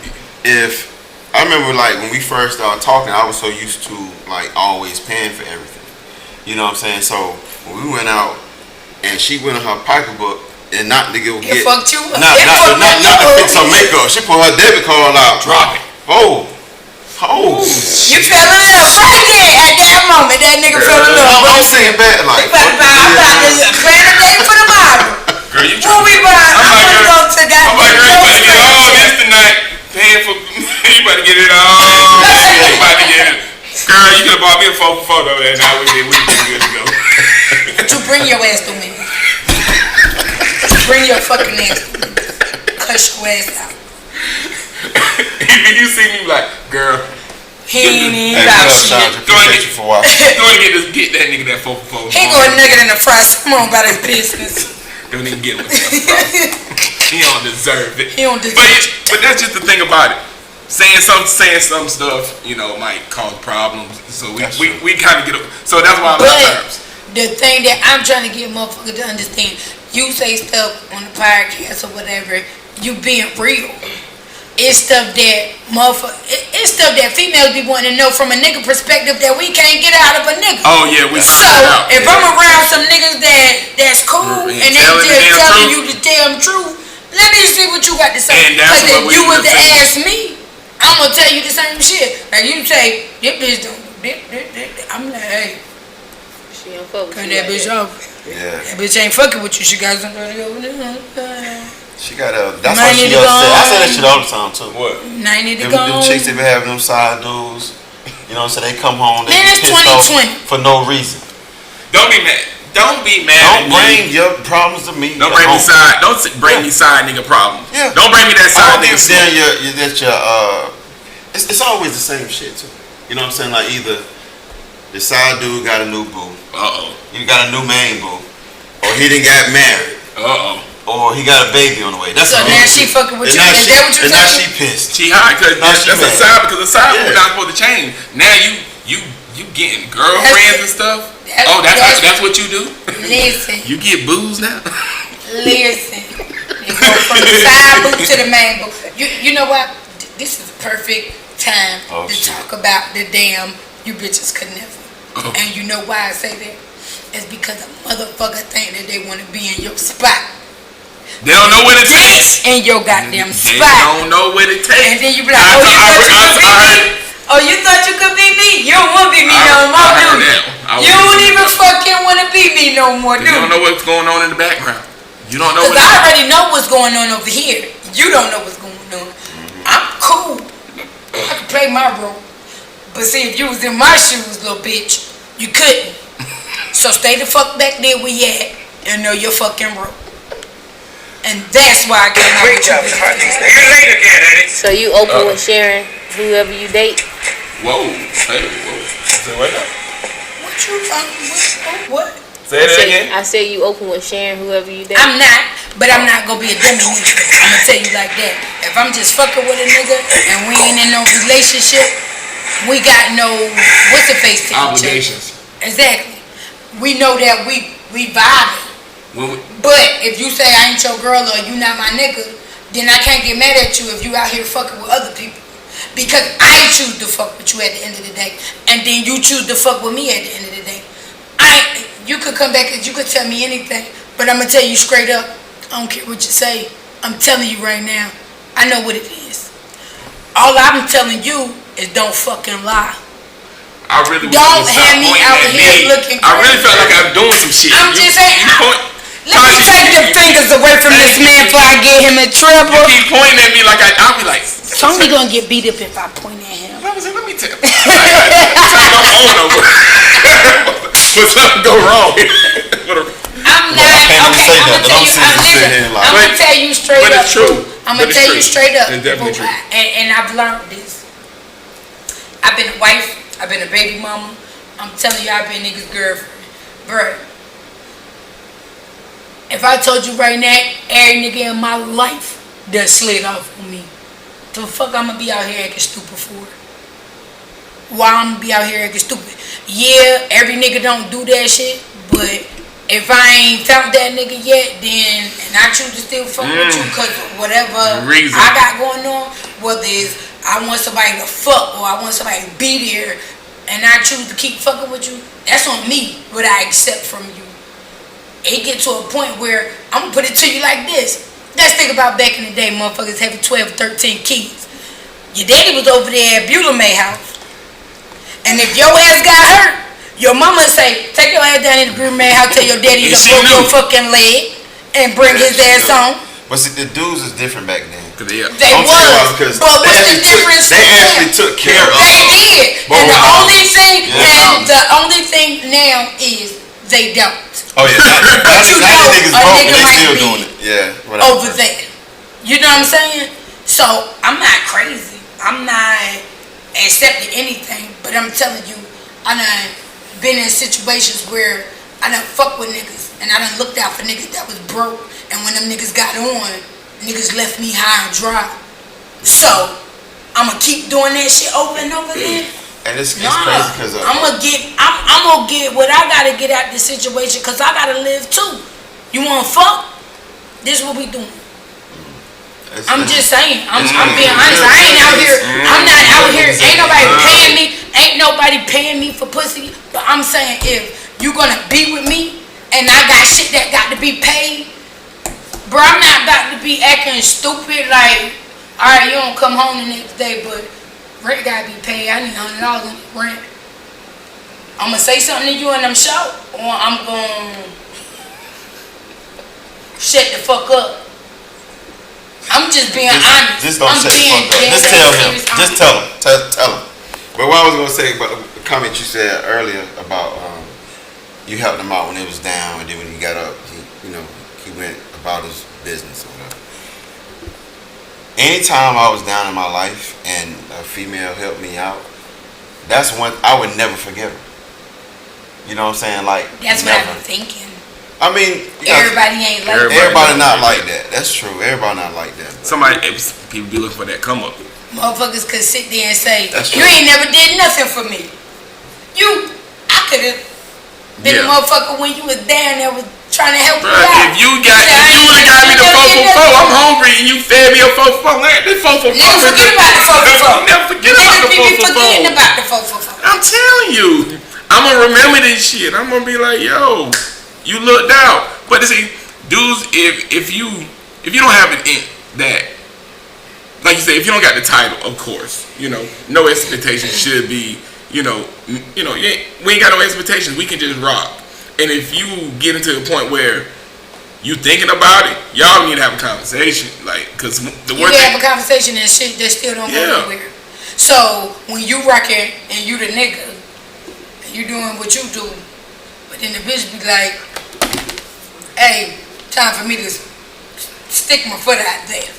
if I remember like when we first started talking, I was so used to like always paying for everything. You know what I'm saying? So when we went out and she went in her pocketbook and not to go get fucked you up. Not to fix her makeup. She pulled her debit card out. Drop it. Oh. You fell in love right there at that moment. That nigga fell in love. I'm saying bad like. I'm about to plan a date for tomorrow. Girl, you What we buying? I'm gonna go to that. I'm like, girl, you better get all this tonight. Paying for, you better get it all. You about to get it. Girl, you could have bought me a photo that night. We good to go. But you bring your ass to me. Bring your fucking ass to me. Cuss your ass out. If you see me like, girl, he ain't even about shit. Get that nigga that 4 for 4. He go nigga in the front. Someone about his business. Don't even get with him. He don't deserve it. He don't deserve it. But that's just the thing about it. Saying some stuff, you know, might cause problems. So we kind of get up. So that's why I'm on terms. The thing that I'm trying to get motherfuckers to understand, you say stuff on the podcast or whatever, you being real. It's stuff that females be wanting to know from a nigga perspective that we can't get out of a nigga. Oh yeah, we so if I'm around some niggas that's cool and they just telling you the damn truth, let me see what you got to say. Because if you was to ask me, I'm gonna tell you the same shit. Like you say, this bitch don't. I'm like, hey, she don't fuck with cut you that bitch off. Yeah. That bitch ain't fucking with you. She got somebody over there. She got a. That's why she upset. I say that shit all the time too. What? Them chicks they be having them side dudes. You know what I'm saying? They come home. They Man, it's pissed 2020 off for no reason. Don't be mad. Don't be mad. Don't bring your problems to me. Don't bring me side. Don't bring me side nigga problems. Yeah. Don't bring me that side nigga. It's always the same shit too. You know what I'm saying? Like either the side dude got a new boo. You got a new main boo, or he didn't get married. Or he got a baby on the way. That's so now she fucking with you. Is that what you saying? And now she pissed. She hot because that's a side because the side was not supposed to change. Now you getting girlfriends and stuff. That's what you do. Listen. You get booze now. Listen. You go from the side boo to the main boo. You know what? This is the perfect time to talk about the damn you bitches could never. And you know why I say that? It's because a motherfucker think that they want to be in your spot. They don't know what it takes. In your goddamn spot. They don't know what it takes. And then you be like, you thought you could be me? You don't want to be me no more, do you? You don't even fucking want to be me no more, do you? You don't know what's going on in the background. You don't know. Because I already know what's going on over here. You don't know what's going on. I'm cool. I can play my role. But see, if you was in my shoes, little bitch, you couldn't. So stay the fuck back there where you at and know your fucking role. And that's why I came out with you. So you open with sharing whoever you date? Whoa. Hey, whoa. Say what now? What? Say that again. I said you open with sharing whoever you date. I'm not, but I'm not gonna be a dummy nigga. I'm gonna tell you like that. If I'm just fucking with a nigga and we ain't in no relationship, we got no what's the face to obligations. Exactly. We know that we vibing. But if you say I ain't your girl or you not my nigga, then I can't get mad at you if you out here fucking with other people. Because I choose to fuck with you at the end of the day. And then you choose to fuck with me at the end of the day. You could come back and you could tell me anything. But I'm gonna tell you straight up. I don't care what you say. I'm telling you right now. I know what it is. All I'm telling you is don't fucking lie. I really don't have me out here looking crazy. I really felt like I'm doing some shit. I'm just saying. Let me take the fingers away from this man before I get him in trouble. You keep pointing at me like I'll be like. Tony gonna get beat up if I point at him. Let me tell you. But something go wrong. I'm gonna tell you straight up. But it's true. I'm gonna tell you straight up. It's definitely true. And I've learned this. I've been a wife. I've been a baby mama. I'm telling you, I've been niggas' girlfriend. Bruh. If I told you right now, every nigga in my life that slid off on me, the fuck I'm gonna be out here acting stupid for? Why I'm gonna be out here acting stupid? Yeah, every nigga don't do that shit, but if I ain't found that nigga yet, then, and I choose to still fuck with you because whatever I got going on, whether it's I want somebody to fuck or I want somebody to be there, and I choose to keep fucking with you, that's on me, what I accept from you. It get to a point where I'm gonna put it to you like this. Let's think about back in the day, motherfuckers having 12, 13 kids. Your daddy was over there at Beulah May house. And if your ass got hurt, your mama say, take your ass down in the Beulah May house, tell your daddy to broke your fucking leg and bring his ass on. But see, the dudes is different back then. They was. But what's the difference? They actually took care of They did. And the only thing now is they don't. Oh yeah, that's you know, niggas a broke, nigga they might still be doing it. Yeah, whatever. Over there. You know what I'm saying? So I'm not crazy. I'm not accepting anything. But I'm telling you, I done been in situations where I done fuck with niggas and I done looked out for niggas that was broke. And when them niggas got on, niggas left me high and dry. So I'ma keep doing that shit over and over again. And it's crazy because I'm gonna get what I gotta get out this situation because I gotta live too. You wanna fuck? This is what we doing. I'm just saying. I'm being honest. I ain't out here. I'm not out here. Ain't nobody paying me. Ain't nobody paying me for pussy. But I'm saying if you gonna be with me and I got shit that got to be paid, bro, I'm not about to be acting stupid like, all right, you don't come home the next day, but rent gotta be paid. I need $100 in rent. I'm gonna say something to you and I'm shout, or I'm gonna shut the fuck up. I'm just being honest. Just don't shut the fuck up. Just tell him. Just tell him. Tell him. But what I was gonna say about the comment you said earlier about you helped him out when he was down, and then when he got up, he went about his business or whatever. Anytime I was down in my life and a female helped me out, that's one I would never forget her. You know what I'm saying? Like that's never. what I'm thinking. I mean, everybody ain't like that. Everybody not like that. That's true. Everybody not like that. People be looking for that come up. Motherfuckers could sit there and say, you ain't never did nothing for me. I could have been a motherfucker when you was down there was trying to help you out. If you would have got me the 4 for 4, I'm hungry and you fed me a 4 for 4. This 4 for 4. Never forget about the 4 for 4. Never forget about the 4 for 4. Forgetting about the 4 for 4. I'm telling you, I'm gonna remember this shit. I'm gonna be like, yo, you looked out. But see, dudes, if you don't have it in that, like you say, if you don't got the title, of course, no expectations should be, we ain't got no expectations. We can just rock. And if you get into a point where you thinking about it, y'all need to have a conversation, like, cause the word have a conversation and shit that still don't go nowhere. So when you rocking and you the nigga, and you doing what you do, but then the bitch be like, hey, time for me to stick my foot out there.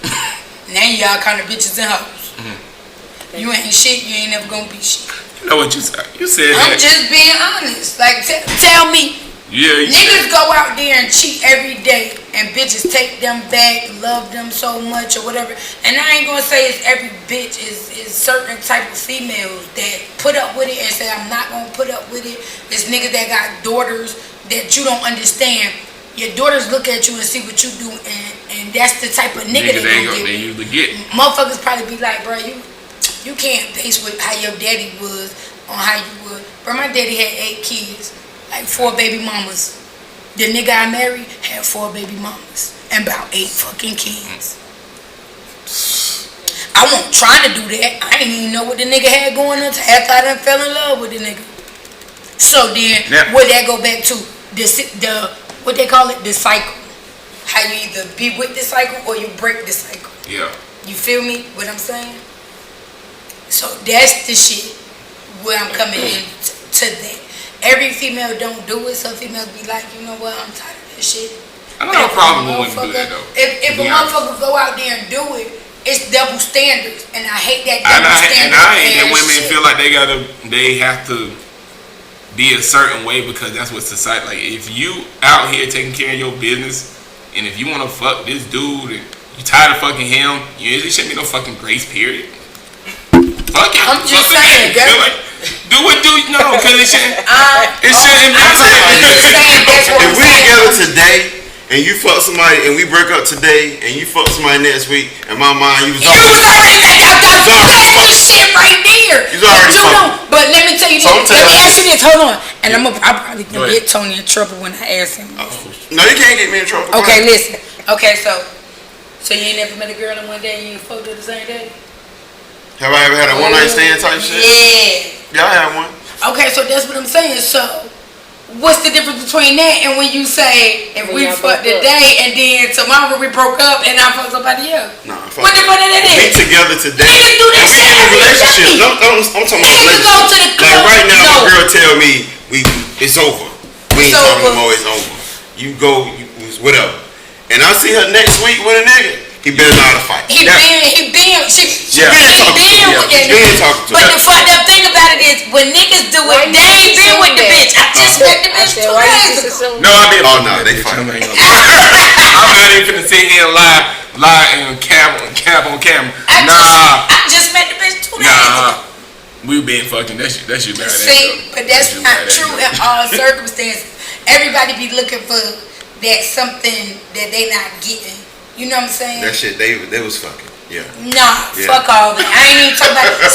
Now y'all kind of bitches and hoes. Mm-hmm. You ain't shit, you ain't never gonna be shit. You know what you said? You said I'm just being honest. Like, tell me. Yeah. Niggas go out there and cheat every day, and bitches take them back, love them so much or whatever. And I ain't gonna say it's every bitch. Is certain type of females that put up with it and say I'm not gonna put up with it. It's niggas that got daughters that you don't understand. Your daughters look at you and see what you do, and that's the type of nigga they usually get. Motherfuckers probably be like, bro, you can't base with how your daddy was on how you would. Bro, my daddy had 8 kids, like 4 baby mamas. The nigga I married had 4 baby mamas and about 8 fucking kids. I wasn't trying to do that. I didn't even know what the nigga had going on after I done fell in love with the nigga. So then, would that go back to the what they call it, the cycle? How you either be with the cycle or you break the cycle. Yeah. You feel me? What I'm saying? So that's the shit where I'm coming in to that. Every female don't do it. Some females be like, you know what? I'm tired of this shit. I don't have a problem with women do that though. If a motherfucker go out there and do it, it's double standards, and I hate that double standards. And I hate that women feel like they have to be a certain way because that's what society like. If you out here taking care of your business, and if you want to fuck this dude, and you tired of fucking him, there shouldn't be no fucking grace period. Fuck it. I'm just saying, girl. Do it, no, because it shouldn't. It shouldn't be. If we together today and you fuck somebody and we break up today and you fuck somebody next week, in my mind you was already this shit right there. You already fucking. But let me tell you this. Let me ask you this. Hold on. And I'm probably gonna get Tony in trouble when I ask him. No, you can't get me in trouble. Okay, listen. Okay, so you ain't never met a girl in one day and you ain't fucked her the same day? Have I ever had a one night stand type shit? Yeah. Yeah, I had one. Okay, so that's what I'm saying. So, what's the difference between that and when you say if we fucked today and then tomorrow we broke up and I fucked somebody else? Nah, what the fuck that is? We together today. Niggas do that shit every day. I'm talking about Niggas go to the club. Like right now, my girl tell me it's over. We ain't talking no more. It's over. You go, whatever. And I see her next week with a nigga. He better know how to fight. She been with that nigga. But the fucked up thing about it is, when niggas do it, they ain't been with the bitch. I just met the bitch 2 days ago. No, I didn't. Oh no, they fight. I'm not even finna sit here and lie and cap on camera. I just met the bitch 2 days ago. We been fucking. That's you bad. See, but that's not true in all circumstances. Everybody be looking for that something that they not getting. You know what I'm saying? That shit, they was fucking. Yeah. Nah, fuck all that. I ain't even talking about it.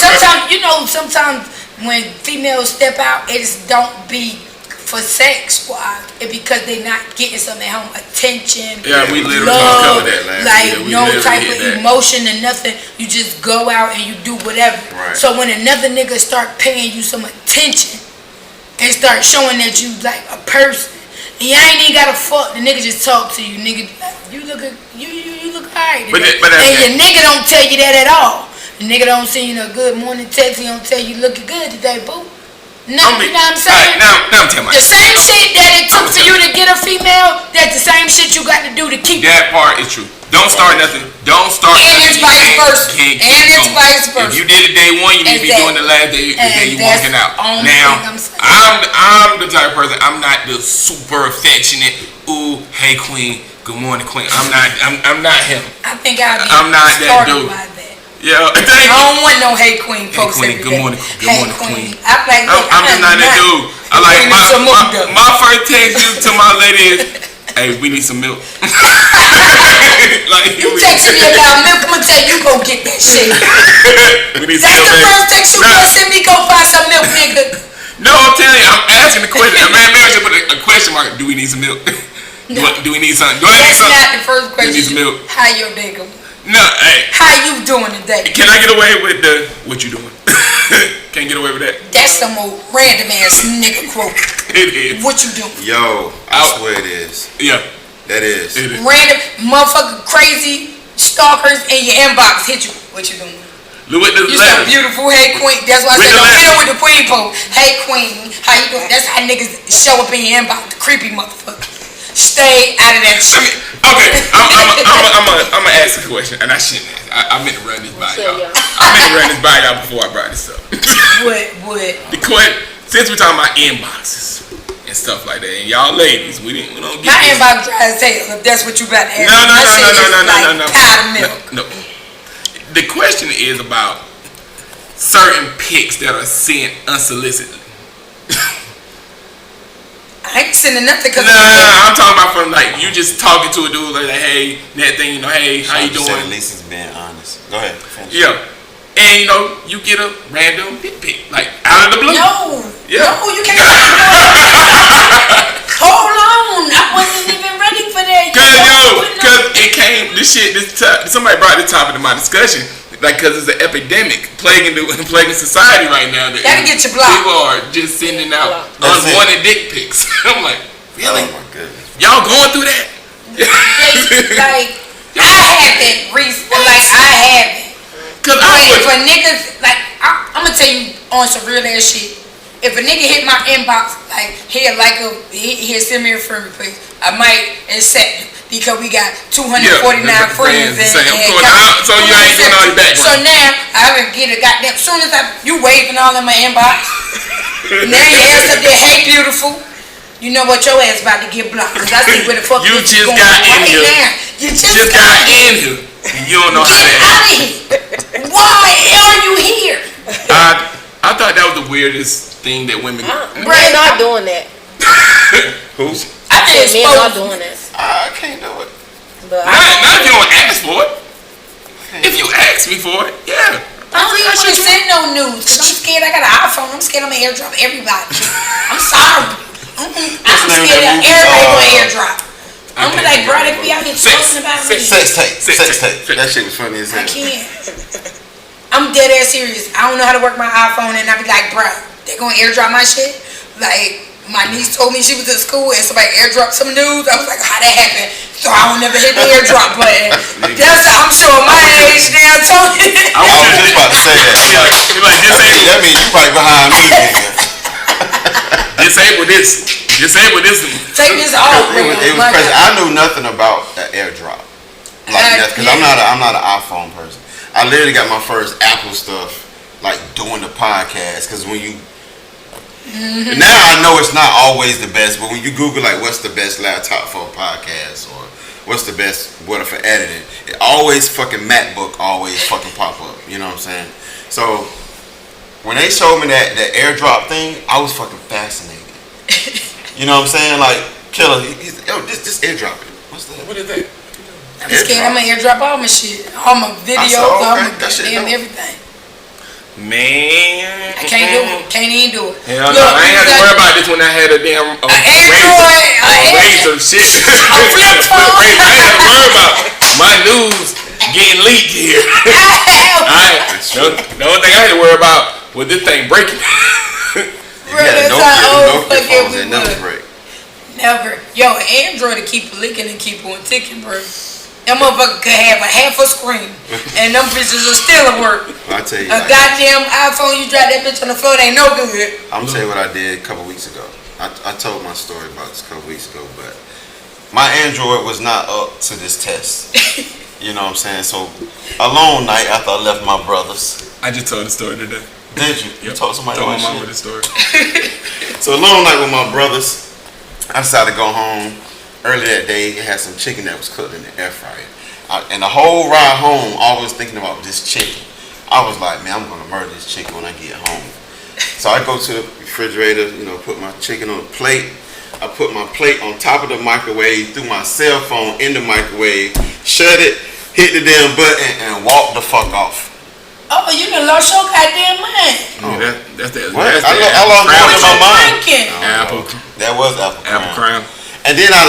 Sometimes when females step out, it just don't be for sex squad. It because they not getting something at home. Attention. Yeah, we literally love, covered that last like no type of emotion and nothing. You just go out and you do whatever. Right. So when another nigga start paying you some attention and start showing that you like a person, and you ain't even gotta fuck, the nigga just talk to you, nigga. You look alright. And your nigga don't tell you that at all. The nigga don't send you no good morning text. He don't tell you looking good today, boo. No, you know what I'm saying? Now I'm telling the same shit that it took for you to get a female, that's the same shit you got to do to keep that part is true. Don't start nothing. Don't start and nothing. It's vice versa. And it's vice versa. If you did it day one, you need to be doing the last day you walking out. Now, I'm the type of person, I'm not the super affectionate, ooh, hey queen, good morning queen. I'm not him. I think I'm not that dude. Yeah, I don't want no hey queen folks every day. Good morning queen. I'm just not that dude. I like my first text to my lady is, hey, we need some milk. Like, you texting me about milk, I'm gonna tell you go get that shit. That's the first text you gonna send me, go find some milk, nigga. No, I'm telling you, I'm asking the question. Man, maybe I should put a question mark. Do we need some milk? Do we need something? That's not the first question. Do we need some milk? How your day going? No, hey. How you doing today? Can I get away with what you doing? Can't get away with that. That's some old random ass nigga quote. It is. What you doing? Yo, I swear it is. Yeah. That is. Random motherfucking crazy stalkers in your inbox hit you. What you doing? Look at the you so beautiful, hey queen. That's why I said don't hit her with the queen post. Hey queen, how you doing? That's how niggas show up in your inbox. The creepy motherfucker. Stay out of that shit. Okay, I'm gonna ask a question, and I shouldn't. I meant to run this by y'all. I meant to run this by y'all before I brought this up. What? The question, since we're talking about inboxes and stuff like that, and y'all ladies, we don't get my inbox dry as hell. If that's what you about to ask. No. Powdered milk. No. The question is about certain pics that are sent unsolicited. I ain't sending nothing because I'm talking about from like you just talking to a dude like hey, that thing, hey, how you doing? At least he's being honest. Go ahead. Finish. Yeah. And you get a random pic, like out of the blue. No, yeah. No, you can't. Hold on. somebody brought this topic to my discussion, like, because it's an epidemic plaguing society right now. That Gotta get your block. People are just sending out unwanted dick pics. I'm like, really? Oh my goodness. Y'all going through that? Like, I haven't recently. Like, I haven't. Cause if a nigga, like, I'm gonna tell you on some real ass shit. If a nigga hit my inbox, like, he'll send me a friend request, I might accept him because we got 249 friends. So you ain't doing all your background. So now, I can get a goddamn, as soon as you waving all in my inbox, now your ass up there, hey, beautiful. You know what, your ass about to get blocked. Cause I see where the fuck you just going got in right here. now. You just got in here. And you don't know how to get out of here. Why are you here? I thought that was the weirdest thing that women. Men are doing that. Who? I think Men are doing that. I can't do it. But Not if you don't ask for it. If you ask me for it, yeah. I don't even want to send no news because I'm scared. I got an iPhone. I'm scared I'm gonna airdrop everybody. I'm sorry. I'm scared that everybody gonna airdrop. I'm gonna like, bro, they be out here talking about me. Sex tape. That shit was funny as hell. I can't. I'm dead ass serious. I don't know how to work my iPhone, and I be like, bro, they gonna airdrop my shit. Like, my niece told me she was at school and somebody airdropped some news. I was like, how that happened? So I don't never hit the airdrop button. That's how I'm showing my age now, Tony. I was just about to say that. That means you right behind me, nigga. Disable this. Take this off. It was crazy. I knew nothing about an airdrop. Like that, because I'm not an iPhone person. I literally got my first Apple stuff like doing the podcast. Because when you now I know it's not always the best, but when you Google like what's the best laptop for a podcast or what's the best what for editing, it always fucking MacBook always fucking pop up. You know what I'm saying? So when they showed me that airdrop thing, I was fucking fascinated. You know what I'm saying? Like, Killer, he's yo, just airdrop it. What's that? What is that? I'm scared I'm gonna airdrop all my shit. All my videos, all my goddamn everything. Man. I can't do it. Can't even do it. Hell no, I ain't had to worry about this when I had a damn razor shit. I ain't had to worry about my news getting leaked here. The only thing I had to worry about was this thing breaking. Never break. Never. Yo, Android to keep licking and keep on ticking, bro. That motherfucker could have a half a screen, and them bitches will still work. I tell you, a goddamn iPhone, you drop that bitch on the floor, it ain't no good. I'm gonna tell you what I did a couple weeks ago. I told my story about this a couple weeks ago, but my Android was not up to this test. You know what I'm saying? So, a long night after I left my brother's. I just told the story today. Did you? You told somebody about my mama the story. So a long night with my brothers. I decided to go home. Early that day, I had some chicken that was cooked in the air fryer. And the whole ride home, I was thinking about this chicken. I was like, man, I'm gonna murder this chicken when I get home. So I go to the refrigerator, put my chicken on the plate. I put my plate on top of the microwave, threw my cell phone in the microwave, shut it, hit the damn button, and walked the fuck off. Oh, you done lost your goddamn mind. That's the what? I lost more than my mind. Apple. That was Apple Crown. And then I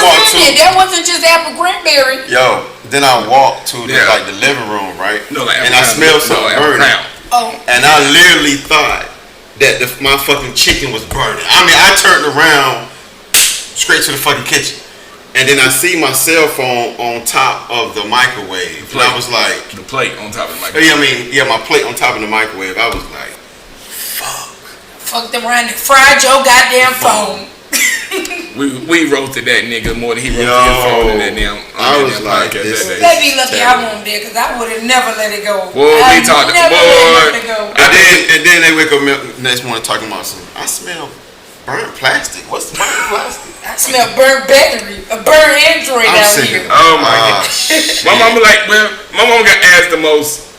walked to. That wasn't just apple cranberry. Yo, then I walked to the living room, right? No, like and I smelled something burning. Oh. And I literally thought that my fucking chicken was burning. I mean, I turned around straight to the fucking kitchen. And then I see my cell phone on top of the microwave. And I was like... The plate on top of the microwave. My plate on top of the microwave. I was like, fuck. Fucked around and fried your goddamn phone. We roasted that nigga more than he roasted his phone in that damn I was like, this is maybe lucky I wasn't there because I would have never let it go. Boy, we talked about it. And then they wake up next morning talking about something. I smell burnt plastic. What's the burnt plastic? I smell burnt battery, a burnt Android out here. Oh my god! My mama my mama got asked the most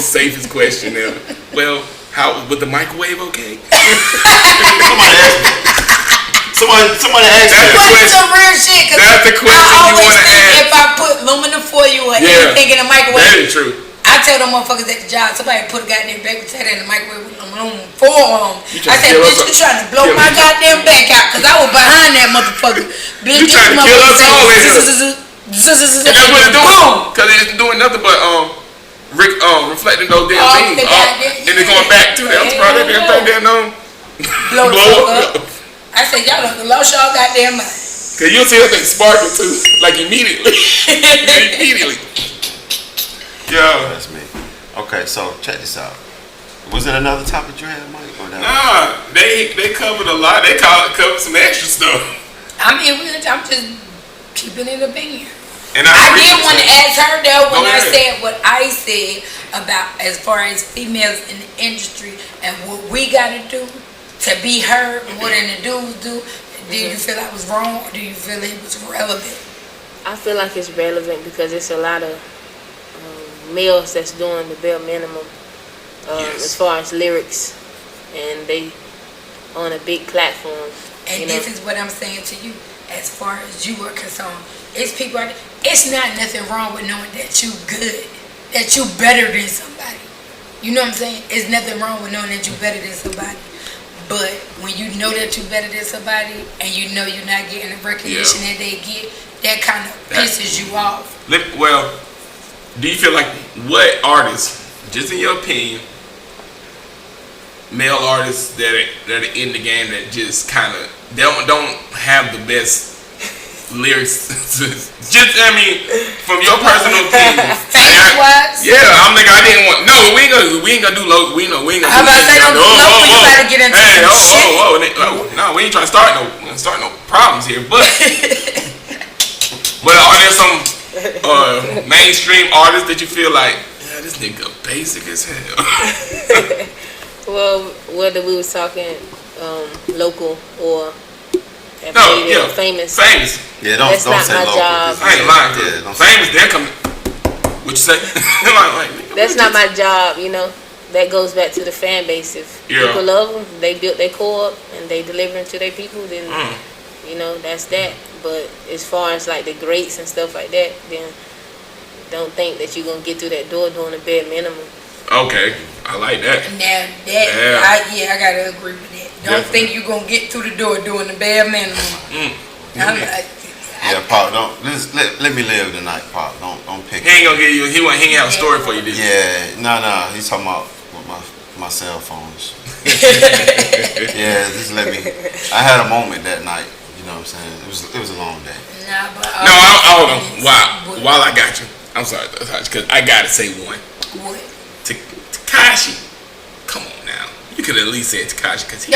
safest question ever. Well, how was the microwave okay? Somebody asked me. That's some real shit. That's the question you want to ask. If I put aluminum foil or anything in the microwave, that is true. I tell them motherfuckers at the job, somebody put a goddamn baked potato in the microwave with aluminum foil on. I said, bitch, you trying to blow my goddamn back out because I was behind that motherfucker. Bitch, you trying to kill us all in here. And that's what it's doing. Because it's doing nothing but reflecting those damn things. And it's going back to that. I'm surprised that damn thing didn't blow up. I said, y'all done lost y'all goddamn mind. Because you'll see that thing sparking too. Like immediately. Immediately. Yeah. That's me. Okay, so check this out. Was it another topic you had, Mike? Or nah, they covered a lot. They covered some extra stuff. I mean, I'm just keeping it opinion. And I did want to ask her though when I said what I said about as far as females in the industry and what we got to do to be heard more than the dudes do. Do you feel I was wrong or do you feel it was relevant? I feel like it's relevant because it's a lot of males that's doing the bare minimum as far as lyrics, and they on a big platform. And this is what I'm saying to you, as far as you are concerned. It's people out there, it's not nothing wrong with knowing that you good, that you better than somebody. You know what I'm saying? It's nothing wrong with knowing that you better than somebody. But when you know that you better than somebody and you know you're not getting the recognition that they get, that kind of pisses you off. Well, do you feel like what artists, just in your opinion, male artists that are in the game that just kind of don't have the best lyrics? Just from your personal opinion. I'm like I didn't want. No, we ain't gonna do low. We ain't gonna. I'm about to say don't do low. You gotta get into shit. No, we ain't trying to start no problems here. But are there some mainstream artists that you feel like, yeah, this nigga basic as hell? Well, whether we was talking local or famous. Yeah, don't say local. I ain't lying. Famous, they're coming. What you say? That's not my job, you know. That goes back to the fan base. If people love them, they built their core up and they delivering to their people, then you know that's that. But as far as like the greats and stuff like that, then don't think that you're gonna get through that door doing a bare minimum. Okay, I like that. Now that I gotta agree with that. Don't think you're gonna get through the door doing the bare minimum. Pop, don't let me live tonight, Pop. Don't pick. He ain't gonna give you. He ain't have a story for you, did he? Yeah, no. He's talking about with my cell phones. Yeah, just let me. I had a moment that night. You know what I'm saying? It was a long day. No, hold on. While I got you, I'm sorry, because I gotta say one. What? Takashi, come on now. You could at least say Takashi because he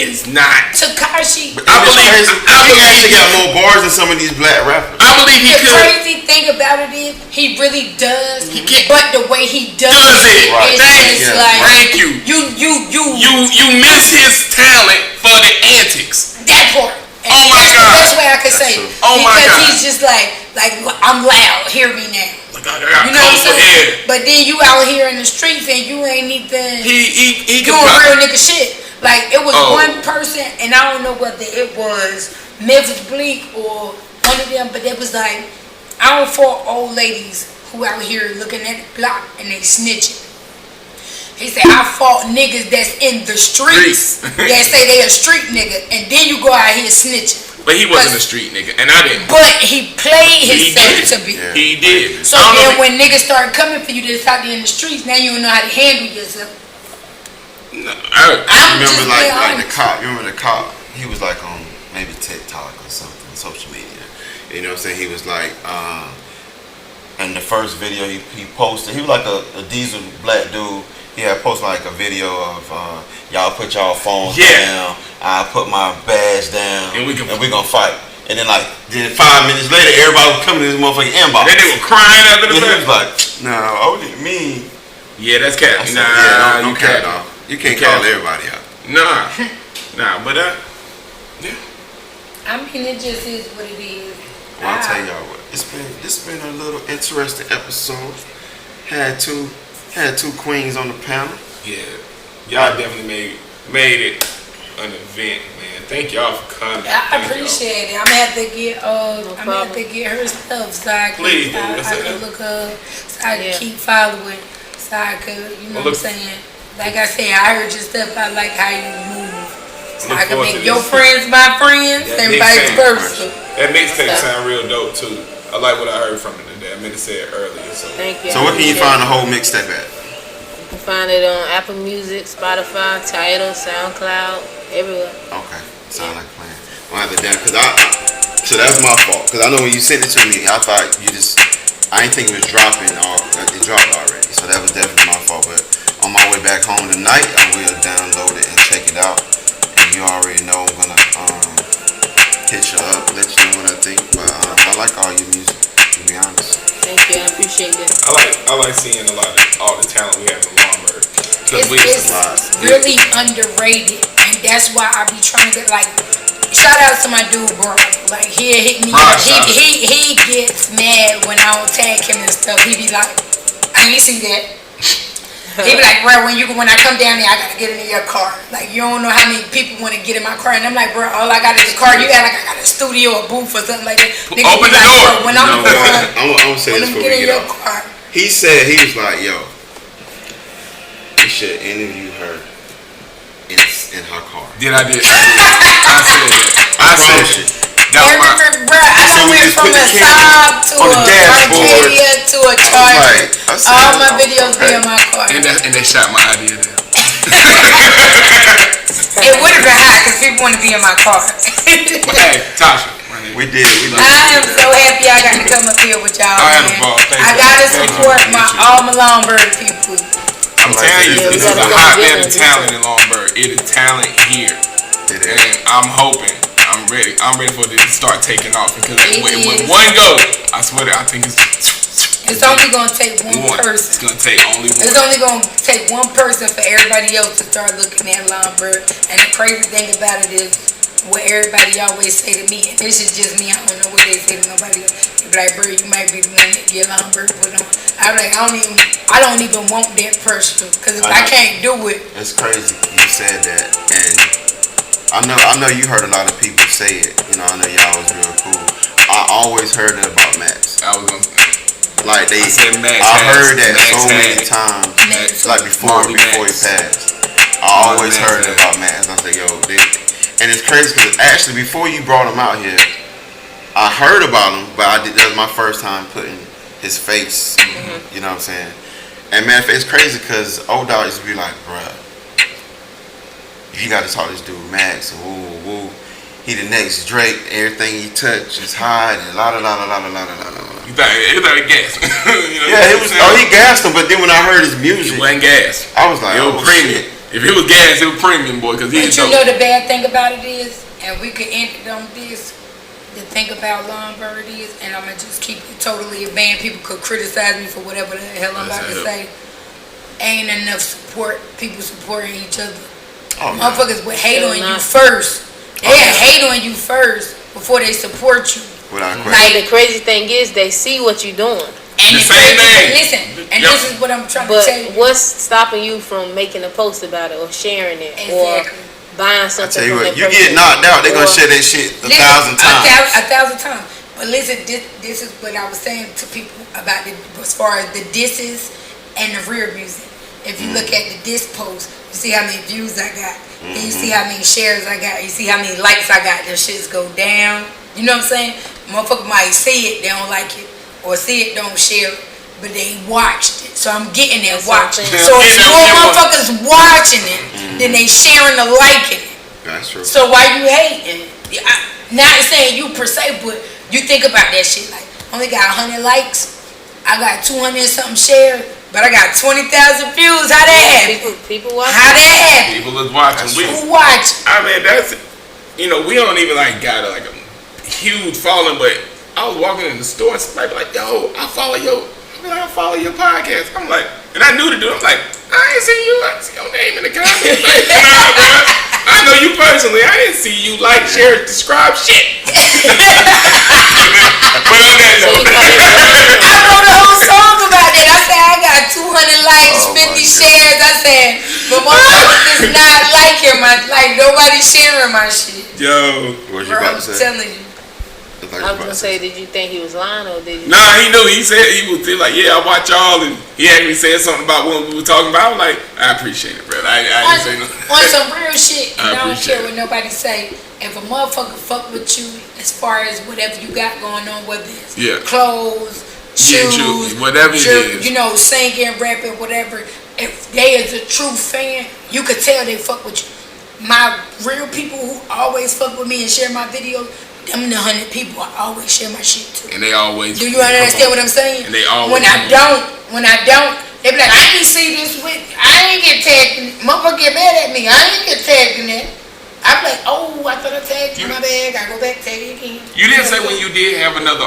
is not. Takashi. I believe he actually got more bars than some of these black rappers. I believe he could. The crazy thing about it is he really does. He can, but the way he does it, right. It's like thank you. You miss his talent for the antics. That part. Oh my God. That's the best way I could say it. Oh my God. Because he's just like I'm loud. Hear me now. You know what I'm saying? But then you out here in the streets and you ain't even he doing real nigga shit. Like it was one person, and I don't know whether it was Memphis Bleak or one of them, but it was like I don't for old ladies who out here looking at the block and they snitching. He said I fought niggas that's in the streets that say they a street nigga, and then you go out here snitching. But he wasn't a street nigga, and I didn't. But he played himself to be. Yeah. He did. So then when niggas started coming for you that's out there in the streets, now you don't know how to handle yourself. No, I remember like the cop. Remember the cop? He was like on maybe TikTok or something, social media. You know what I'm saying? He was like, in the first video he posted, he was like a diesel black dude. He had posted like a video of y'all put y'all phones down. I put my badge down, and we gonna fight. And then like 5 minutes later, everybody was coming to this motherfucking inbox. Then they were crying after the fact. He was like, "No, I didn't mean." Yeah, that's cat. Don't cat off. You can't call everybody out. Nah, but yeah. I mean, it just is what it is. Well, I'll tell y'all what. It's been a little interesting episode. Had two queens on the panel. Yeah, y'all definitely made it an event, man. Thank y'all for coming. I appreciate it. I'm gonna have to get her stuff so I can look up, so I can keep following, so I could, you know what I'm saying. Like I said, I heard your stuff. I like how you move, So I can make your friends my friends and vice versa. That mixtape sound real dope too. I like what I heard from it today. I meant to say it earlier. So Thank you. So where can you find the whole mixtape at? You can find it on Apple Music, Spotify, Tidal, SoundCloud, everywhere. Okay, sound like a plan. I'm gonna have to down so that's my fault. Cause I know when you sent it to me, I thought I didn't think it was dropping or it dropped already. So that was definitely my fault. But on my way back home tonight, I will download it and check it out. And you already know I'm gonna hit you up, let you know what I think. But I like all your music, to be honest. Thank you, I appreciate that. I like seeing a lot of all the talent we have in Lombard. It's really underrated, and that's why I be trying to get like. Shout out to my dude, bro. Like he'll hit me up. He gets mad when I don't tag him and stuff. He be like, I ain't see that. He be like, bro, when I come down there, I gotta get into your car. Like you don't know how many people want to get in my car, and I'm like, bro, all I got is a car. You act like I got a studio or booth or something like that. Nigga, open the door. When I'm gonna say this before we get off. Car. He said he was like, yo, you should interview her in her car. I did. I said it. Bro, I done went from a Saab to a Arcadia to a Charger. All my videos be in my car. And they shot my idea there. It would have been hot because people want to be in my car. But hey, Tasha. We did. I am so happy I got to come up here with y'all. I had a ball. I got to support all my Lombard people. I'm telling you, this is a hotbed of talent in Lombard. It is talent here. And I'm hoping, I'm ready for it to start taking off because when one goes, I swear that I think it's only gonna take one person. It's gonna take only one. It's only gonna take one person for everybody else to start looking at Lombard. And the crazy thing about it is what everybody always say to me, and this is just me, I don't know what they say to nobody else. They be like, bro, you might be the one that get Lombard put on. I'm like, I don't even want that pressure because if I can't do it. It's crazy you said that, and I know you heard a lot of people say it. You know, I know y'all was real cool. I always heard it about Max. I was gonna like I heard that so many times. Like before he passed, I always heard it about Max. I said, yo, and it's crazy because actually before you brought him out here, I heard about him, but that was my first time putting his face. You know what I'm saying? And man, it's crazy because old dog used to be like, bruh, you got to talk to this dude Max. Woo. He the next Drake. Everything he touch is hot and la. You thought he gassed? Yeah, it was. Oh, he gassed him. But then when I heard his music, it wasn't gas. I was like, it was premium. Shit. If it was gas, it was premium, boy. Because But you know the bad thing about it is, and we could end it on this. The thing about Lombard is, and I'm gonna just keep it totally a band. People could criticize me for whatever the hell I'm about to say. Ain't enough support. People supporting each other. Motherfuckers would hate on you first. They hate on you first before they support you. Like the crazy thing is, they see what you're doing. And the same thing. Listen, and this is what I'm trying to tell you. But what's stopping you from making a post about it or sharing it or buying something? I tell you what, you get knocked out, they're gonna share that shit 1,000 times. 1,000 times. But listen, this is what I was saying to people about as far as the disses and the real music. If you look at the diss post, you see how many views I got. And you see how many shares I got. You see how many likes I got. Them shits go down. You know what I'm saying? Motherfucker might see it, they don't like it. Or see it, don't share it. But they watched it. So I'm getting that watching. So if more motherfuckers watching it, then they sharing or liking it. That's true. So why you hating? Not saying you per se, but you think about that shit. Like, only got 100 likes. I got 200 and something shares. But I got 20,000 views. How that happen? People watching. How that happen? People is watching. Who watching? I mean, that's, we don't even like got a huge following, but I was walking in the store and somebody be like, yo, I follow your podcast. I'm like, and I knew the dude. I'm like, I ain't seen you. I see your name in the comments. Like, nah, bro. I know you personally. I didn't see you like, share, describe shit. But on that note, I wrote a whole song about that. I said I got 200 likes, 50 shares. I said, but motherfuckers is not liking nobody sharing my shit. Yo, what you about to say? I'm telling you. I was gonna say, did you think he was lying or did you? Nah, he knew. He said he was like, yeah, I watch y'all, and he actually said something about what we were talking about. I was like, I appreciate it, brother. I didn't say nothing. On some real shit, and I don't care it. what nobody say. If a motherfucker fuck with you, as far as whatever you got going on, whether it's clothes, shoes, whatever it is, you know, singing, rapping, whatever. If they is a true fan, you could tell they fuck with you. My real people who always fuck with me and share my videos, them the 100 people I always share my shit to. And they always. Do you understand what I'm saying? And they always. When I don't, they be like, I ain't see this with. I ain't get tagged. In, motherfucker get mad at me. I ain't get tagged in that. I be like, oh, I thought I tagged you. My bag. I go back tag it again. You didn't say when you did have another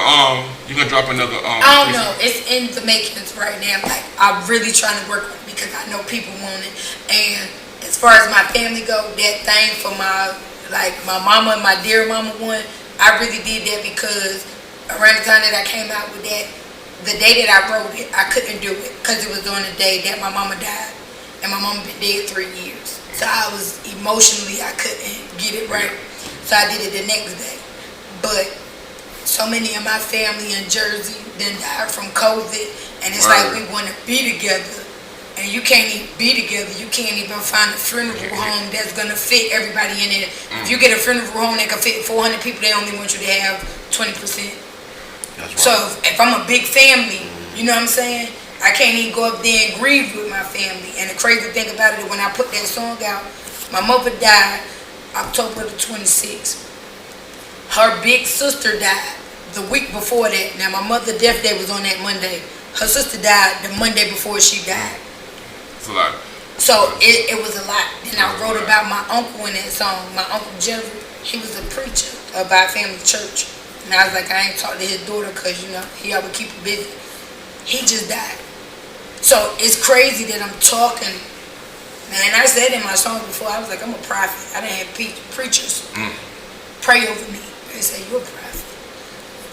you gonna drop another I don't know. It's in the makings right now. Like I'm really trying to work on it because I know people want it. And as far as my family go, that thing for my mama and my dear mama one. I really did that because around the time that I came out with that, the day that I wrote it, I couldn't do it because it was on the day that my mama died. And my mama been dead 3 years. So I was emotionally, I couldn't get it right. So I did it the next day. But so many of my family in Jersey then died from COVID. And it's like we want to be together. And you can't even be together. You can't even find a funeral home that's going to fit everybody in it. If you get a funeral home that can fit 400 people, they only want you to have 20%. That's right. So if I'm a big family, you know what I'm saying? I can't even go up there and grieve with my family. And the crazy thing about it is when I put that song out, my mother died October the 26th. Her big sister died the week before that. Now my mother's death day was on that Monday. Her sister died the Monday before she died. A lot. So it was a lot. Then I wrote about my uncle in that song. My uncle Jerry, he was a preacher about family church. And I was like, I ain't talked to his daughter because, you know, he always keep her busy. He just died. So it's crazy that I'm talking. Man, I said in my song before, I was like, I'm a prophet. I didn't have preachers pray over me. They say, you're a prophet.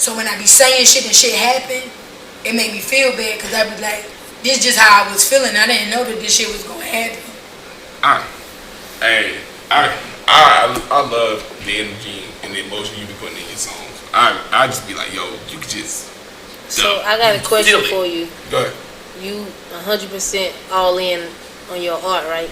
So when I be saying shit and shit happen, it made me feel bad because I be like, this is just how I was feeling. I didn't know that this shit was gonna happen. I love the energy and the emotion you be putting in your songs. I just be like, yo, you could just. So I got a question for you. Go ahead. You 100% all in on your art, right?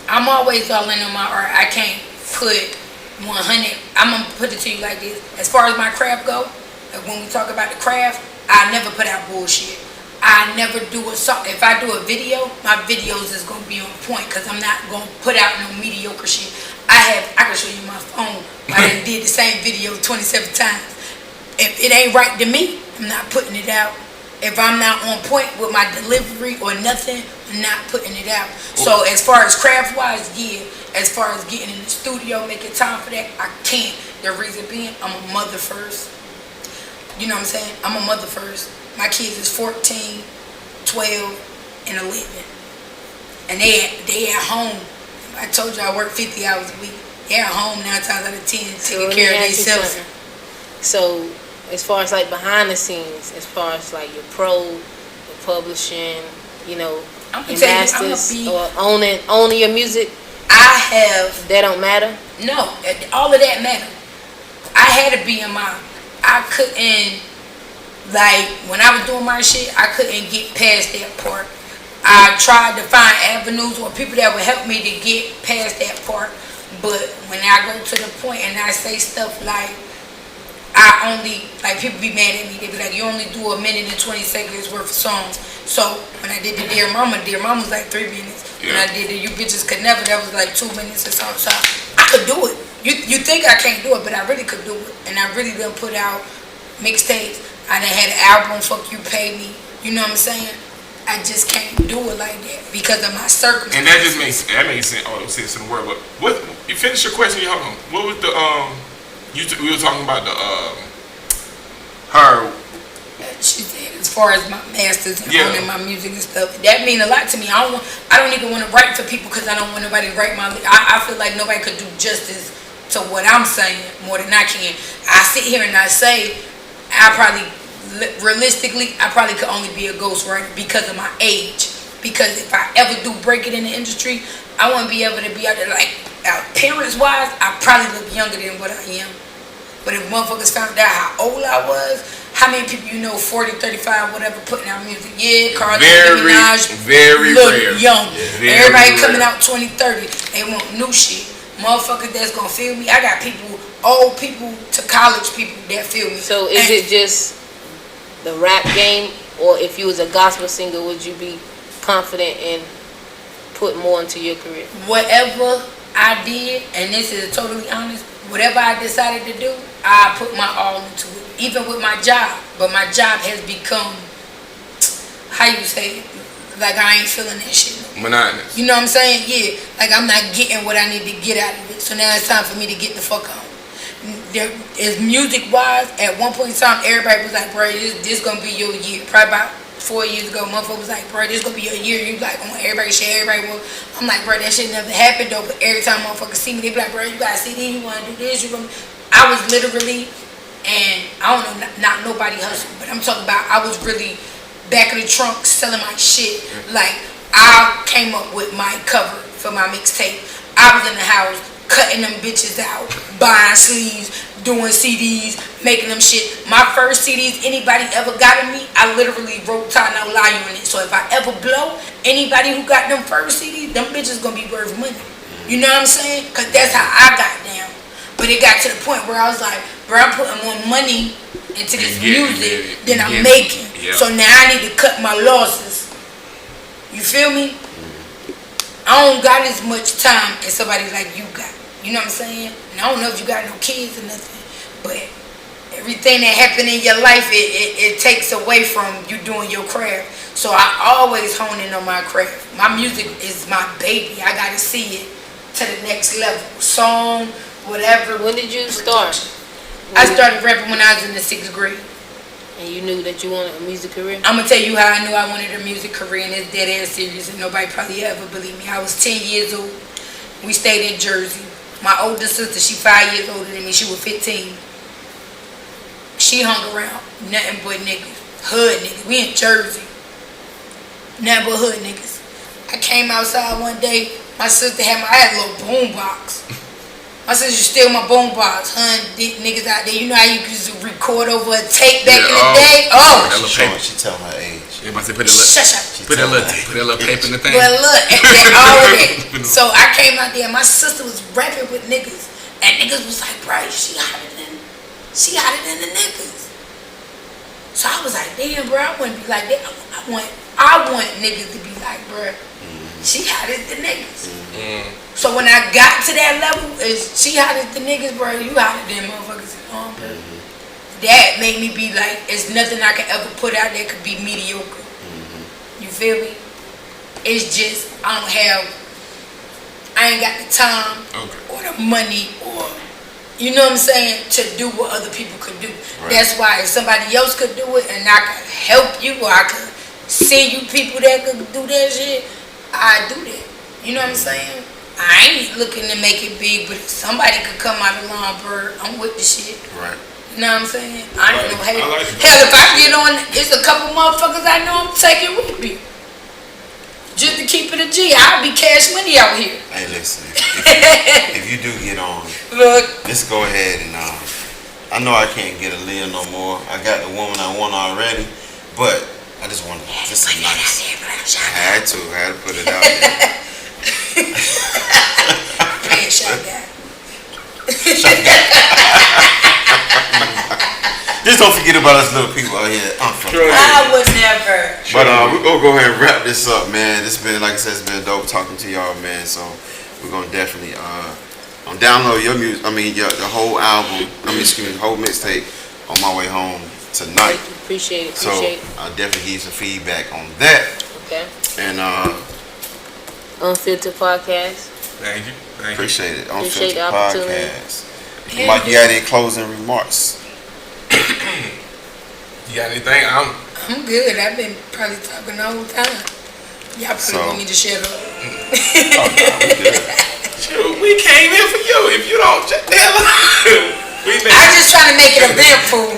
I'm always all in on my art. I can't put 100. I'm gonna put it to you like this. As far as my craft go, like when we talk about the craft, I never put out bullshit. I never do a song. If I do a video, my videos is gonna be on point because I'm not gonna put out no mediocre shit. I can show you my phone. I done did the same video 27 times. If it ain't right to me, I'm not putting it out. If I'm not on point with my delivery or nothing, I'm not putting it out. So as far as craft wise, yeah. As far as getting in the studio, making time for that, I can't. The reason being, I'm a mother first. You know what I'm saying? I'm a mother first. My kids is 14, 12, and 11. And they at home. I told you I work 50 hours a week. They're at home 9 times out of 10 taking care of themselves. So as far as like behind the scenes, as far as like your your publishing, you know, your masters or owning your music, that don't matter? No, all of that matter. I had to be in my, I couldn't, like, when I was doing my shit, I couldn't get past that part. I tried to find avenues or people that would help me to get past that part. But when I go to the point and I say stuff like, people be mad at me. They be like, you only do 1 minute and 20 seconds worth of songs. So when I did the Dear Mama was like 3 minutes. When I did the You Bitches Could Never, that was like 2 minutes or something. So I could do it. You think I can't do it, but I really could do it. And I really done put out mixtapes. I done had an album, Fuck You Pay Me. You know what I'm saying? I just can't do it like that because of my circumstances. And that just makes sense. Oh, sense in the word. But what? You finished your question? Hold on. What was the we were talking about the her. She said as far as my masters and owning my music and stuff, that mean a lot to me. I don't even want to write for people because I don't want nobody to write my. I feel like nobody could do justice to what I'm saying more than I can. I sit here and I say, realistically, I probably could only be a ghostwriter because of my age. Because if I ever do break it in the industry, I wouldn't be able to be out there like, appearance-wise, I probably look younger than what I am. But if motherfuckers found out how old I was, how many people you know, 40, 35, whatever, putting out music? Yeah, Carl Minaj, very look rare. young. Yeah, Everybody very coming rare. out 20, 30. They want new shit. Motherfuckers that's gonna feel me. I got people, old people to college people that feel me. So is it just the rap game, or if you was a gospel singer, would you be confident in put more into your career? Whatever I did, and this is totally honest, whatever I decided to do, I put my all into it. Even with my job. But my job has become, how you say it, like I ain't feeling that shit. Monotonous. You know what I'm saying? Yeah. Like I'm not getting what I need to get out of it. So now it's time for me to get the fuck on. There is music wise, at one point in time, everybody was like, bro, this gonna be your year. Probably about 4 years ago, motherfucker was like, bro, this gonna be your year. You like, on everybody share, everybody will. I'm like, bro, that shit never happened though. But every time motherfuckers see me, they be like, bro, you got a CD, you wanna do this, you gonna. I was literally, and I don't know, not nobody hustle, but I'm talking about I was really back of the trunk selling my shit. Like, I came up with my cover for my mixtape. I was in the house cutting them bitches out, buying sleeves, doing CDs, making them shit. My first CDs anybody ever got of me, I literally wrote "Tie No Lie" on it. So if I ever blow, anybody who got them first CDs, them bitches gonna be worth money. You know what I'm saying? Cause that's how I got down. But it got to the point where I was like, bro, I'm putting more money into this music than I'm making. Yeah. So now I need to cut my losses. You feel me? I don't got as much time as somebody like you got. You know what I'm saying? And I don't know if you got no kids or nothing, but everything that happened in your life, it takes away from you doing your craft. So I always hone in on my craft. My music is my baby. I gotta see it to the next level. Song, whatever. When did you start? I started rapping when I was in the 6th grade. And you knew that you wanted a music career? I'm gonna tell you how I knew I wanted a music career, and it's dead ass serious, and nobody probably ever believed me. I was 10 years old. We stayed in Jersey. My older sister, she 5 years older than me. She was 15. She hung around nothing but niggas, hood niggas. We in Jersey, nothing but hood niggas. I came outside one day. My sister had I had a little boom box. My sister steal my boom box, niggas out there. You know how you used to record over a tape back in the day? Oh, She tell my age. Everybody say put that little paper in the thing. But look, all of that. So I came out there, and my sister was rapping with niggas, and niggas was like, bro, she hotter than the niggas. So I was like, damn, bro, I wouldn't be like that. I want niggas to be like, bro, she hotter than niggas. So when I got to that level, is she hotter than niggas, bro? You hotter than motherfuckers at home, bro. That made me be like, it's nothing I could ever put out that could be mediocre. You feel me? It's just I ain't got the time or the money or, you know what I'm saying, to do what other people could do. Right. That's why if somebody else could do it and I could help you or I could send you people that could do that shit, I'd do that. You know what I'm saying? I ain't looking to make it big, but if somebody could come out of Lombard, I'm with the shit. Right. You know what I'm saying? I ain't no hater. Hell, if I get on, it's a couple motherfuckers I know I'm taking with me. Just to keep it a G, I'll be cash money out here. Hey, listen, if you do get on, look, let's go ahead and I know I can't get a Leah no more. I got the woman I want already, but I just want just a nice. I had to put it out there. Man, shot guy. Just don't forget about us little people out here. I would never. But we're gonna go ahead and wrap this up, man. It's been, like I said, it's been dope talking to y'all, man. So we're gonna definitely download your music. I mean, the whole album. The whole mixtape on my way home tonight. Appreciate it. So I'll definitely give you some feedback on that. Okay. And Unfiltered Podcast. Thank you. Appreciate it. Appreciate Unfiltered the opportunity. Podcast. Mike, you got any closing remarks? You got anything? I'm good. I've been probably talking the whole time. Y'all probably want me to shut up. Oh, no, we good. Shoot, we came in for you. If you don't shut the hell up. I just trying to make it eventful.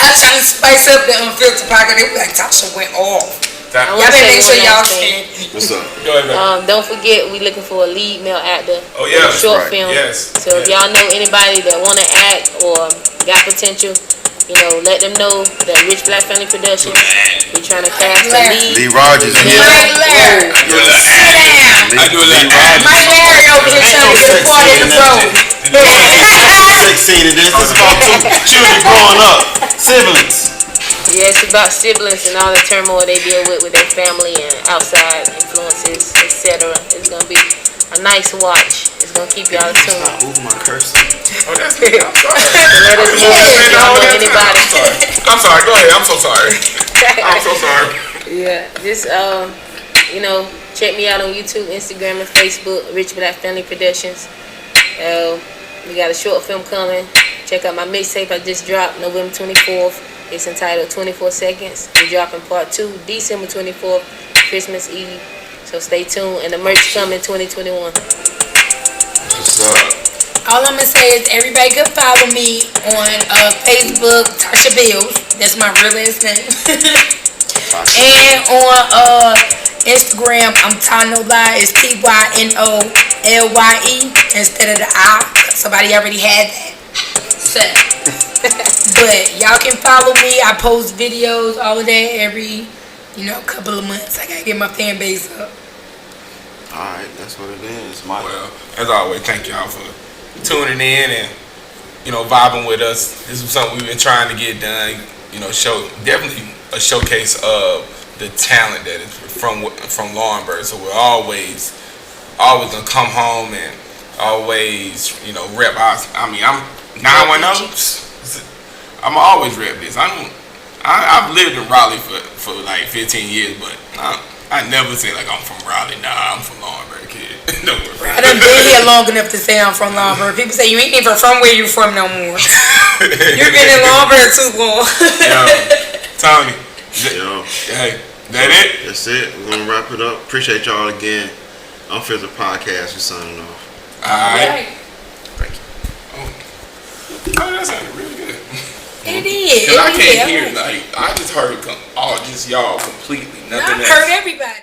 I trying to spice up the Unfiltered Podcast. They be like, Tasha went off. I Y'all wanna better say make sure one y'all last thing. stand. What's up? Go ahead, baby. Don't forget, we looking for a lead male actor. Oh, yeah, for the short that's film. Yes. So if y'all know anybody that want to act or got potential, let them know that Rich Black Family Productions. We trying to cast a lead. Lee Rogers in here. Mike Larry. Sit down. I do a little Mike Larry over here trying to get a part in the role. 16 in this. This is about two children growing up. Siblings. Yeah, it's about siblings and all the turmoil they deal with their family and outside influences, etc. It's gonna be a nice watch. It's gonna keep y'all tuned. Ooh, my cursing. Oh, that's me. I'm sorry. So let us know if y'all know anybody. I'm sorry. Go ahead. I'm so sorry. I'm so sorry. Yeah, just check me out on YouTube, Instagram, and Facebook. Rich Black Family Productions. We got a short film coming. Check out my mixtape I just dropped November 24th. It's entitled 24 Seconds. We're dropping part 2 December 24th, Christmas Eve. So stay tuned. And the merch coming 2021. What's up? All I'm gonna say is everybody can follow me on Facebook, Tasha Bills. That's my real last name. And on Instagram, I'm TyNoLye. It's TYNOLYE instead of the I. Somebody already had that. So, but y'all can follow me. I post videos, all of that every couple of months. I gotta get my fan base up. Alright, that's what it is. Well, as always, thank y'all for tuning in and vibing with us. This is something we've been trying to get done. Show definitely a showcase of the talent that is from Laurinburg. So we're always gonna come home and always rep our. I'm 910. I'm always rep this. I've lived in Raleigh for like 15 years, but I never say like I'm from Raleigh. Nah, I'm from Laurinburg, kid. No, I done been here long enough to say I'm from Laurinburg. People say you ain't even from where you from no more. You've been in Laurinburg too long. Yo, Tony. Yo. Hey, that it? That's it. We're gonna wrap it up. Appreciate y'all again. Unfiltered Podcast. We're signing off. Alright. Thank you. Oh, that sounded really good. It is. Cause I can't hear. Like I just heard just y'all completely. Nothing I else. heard everybody.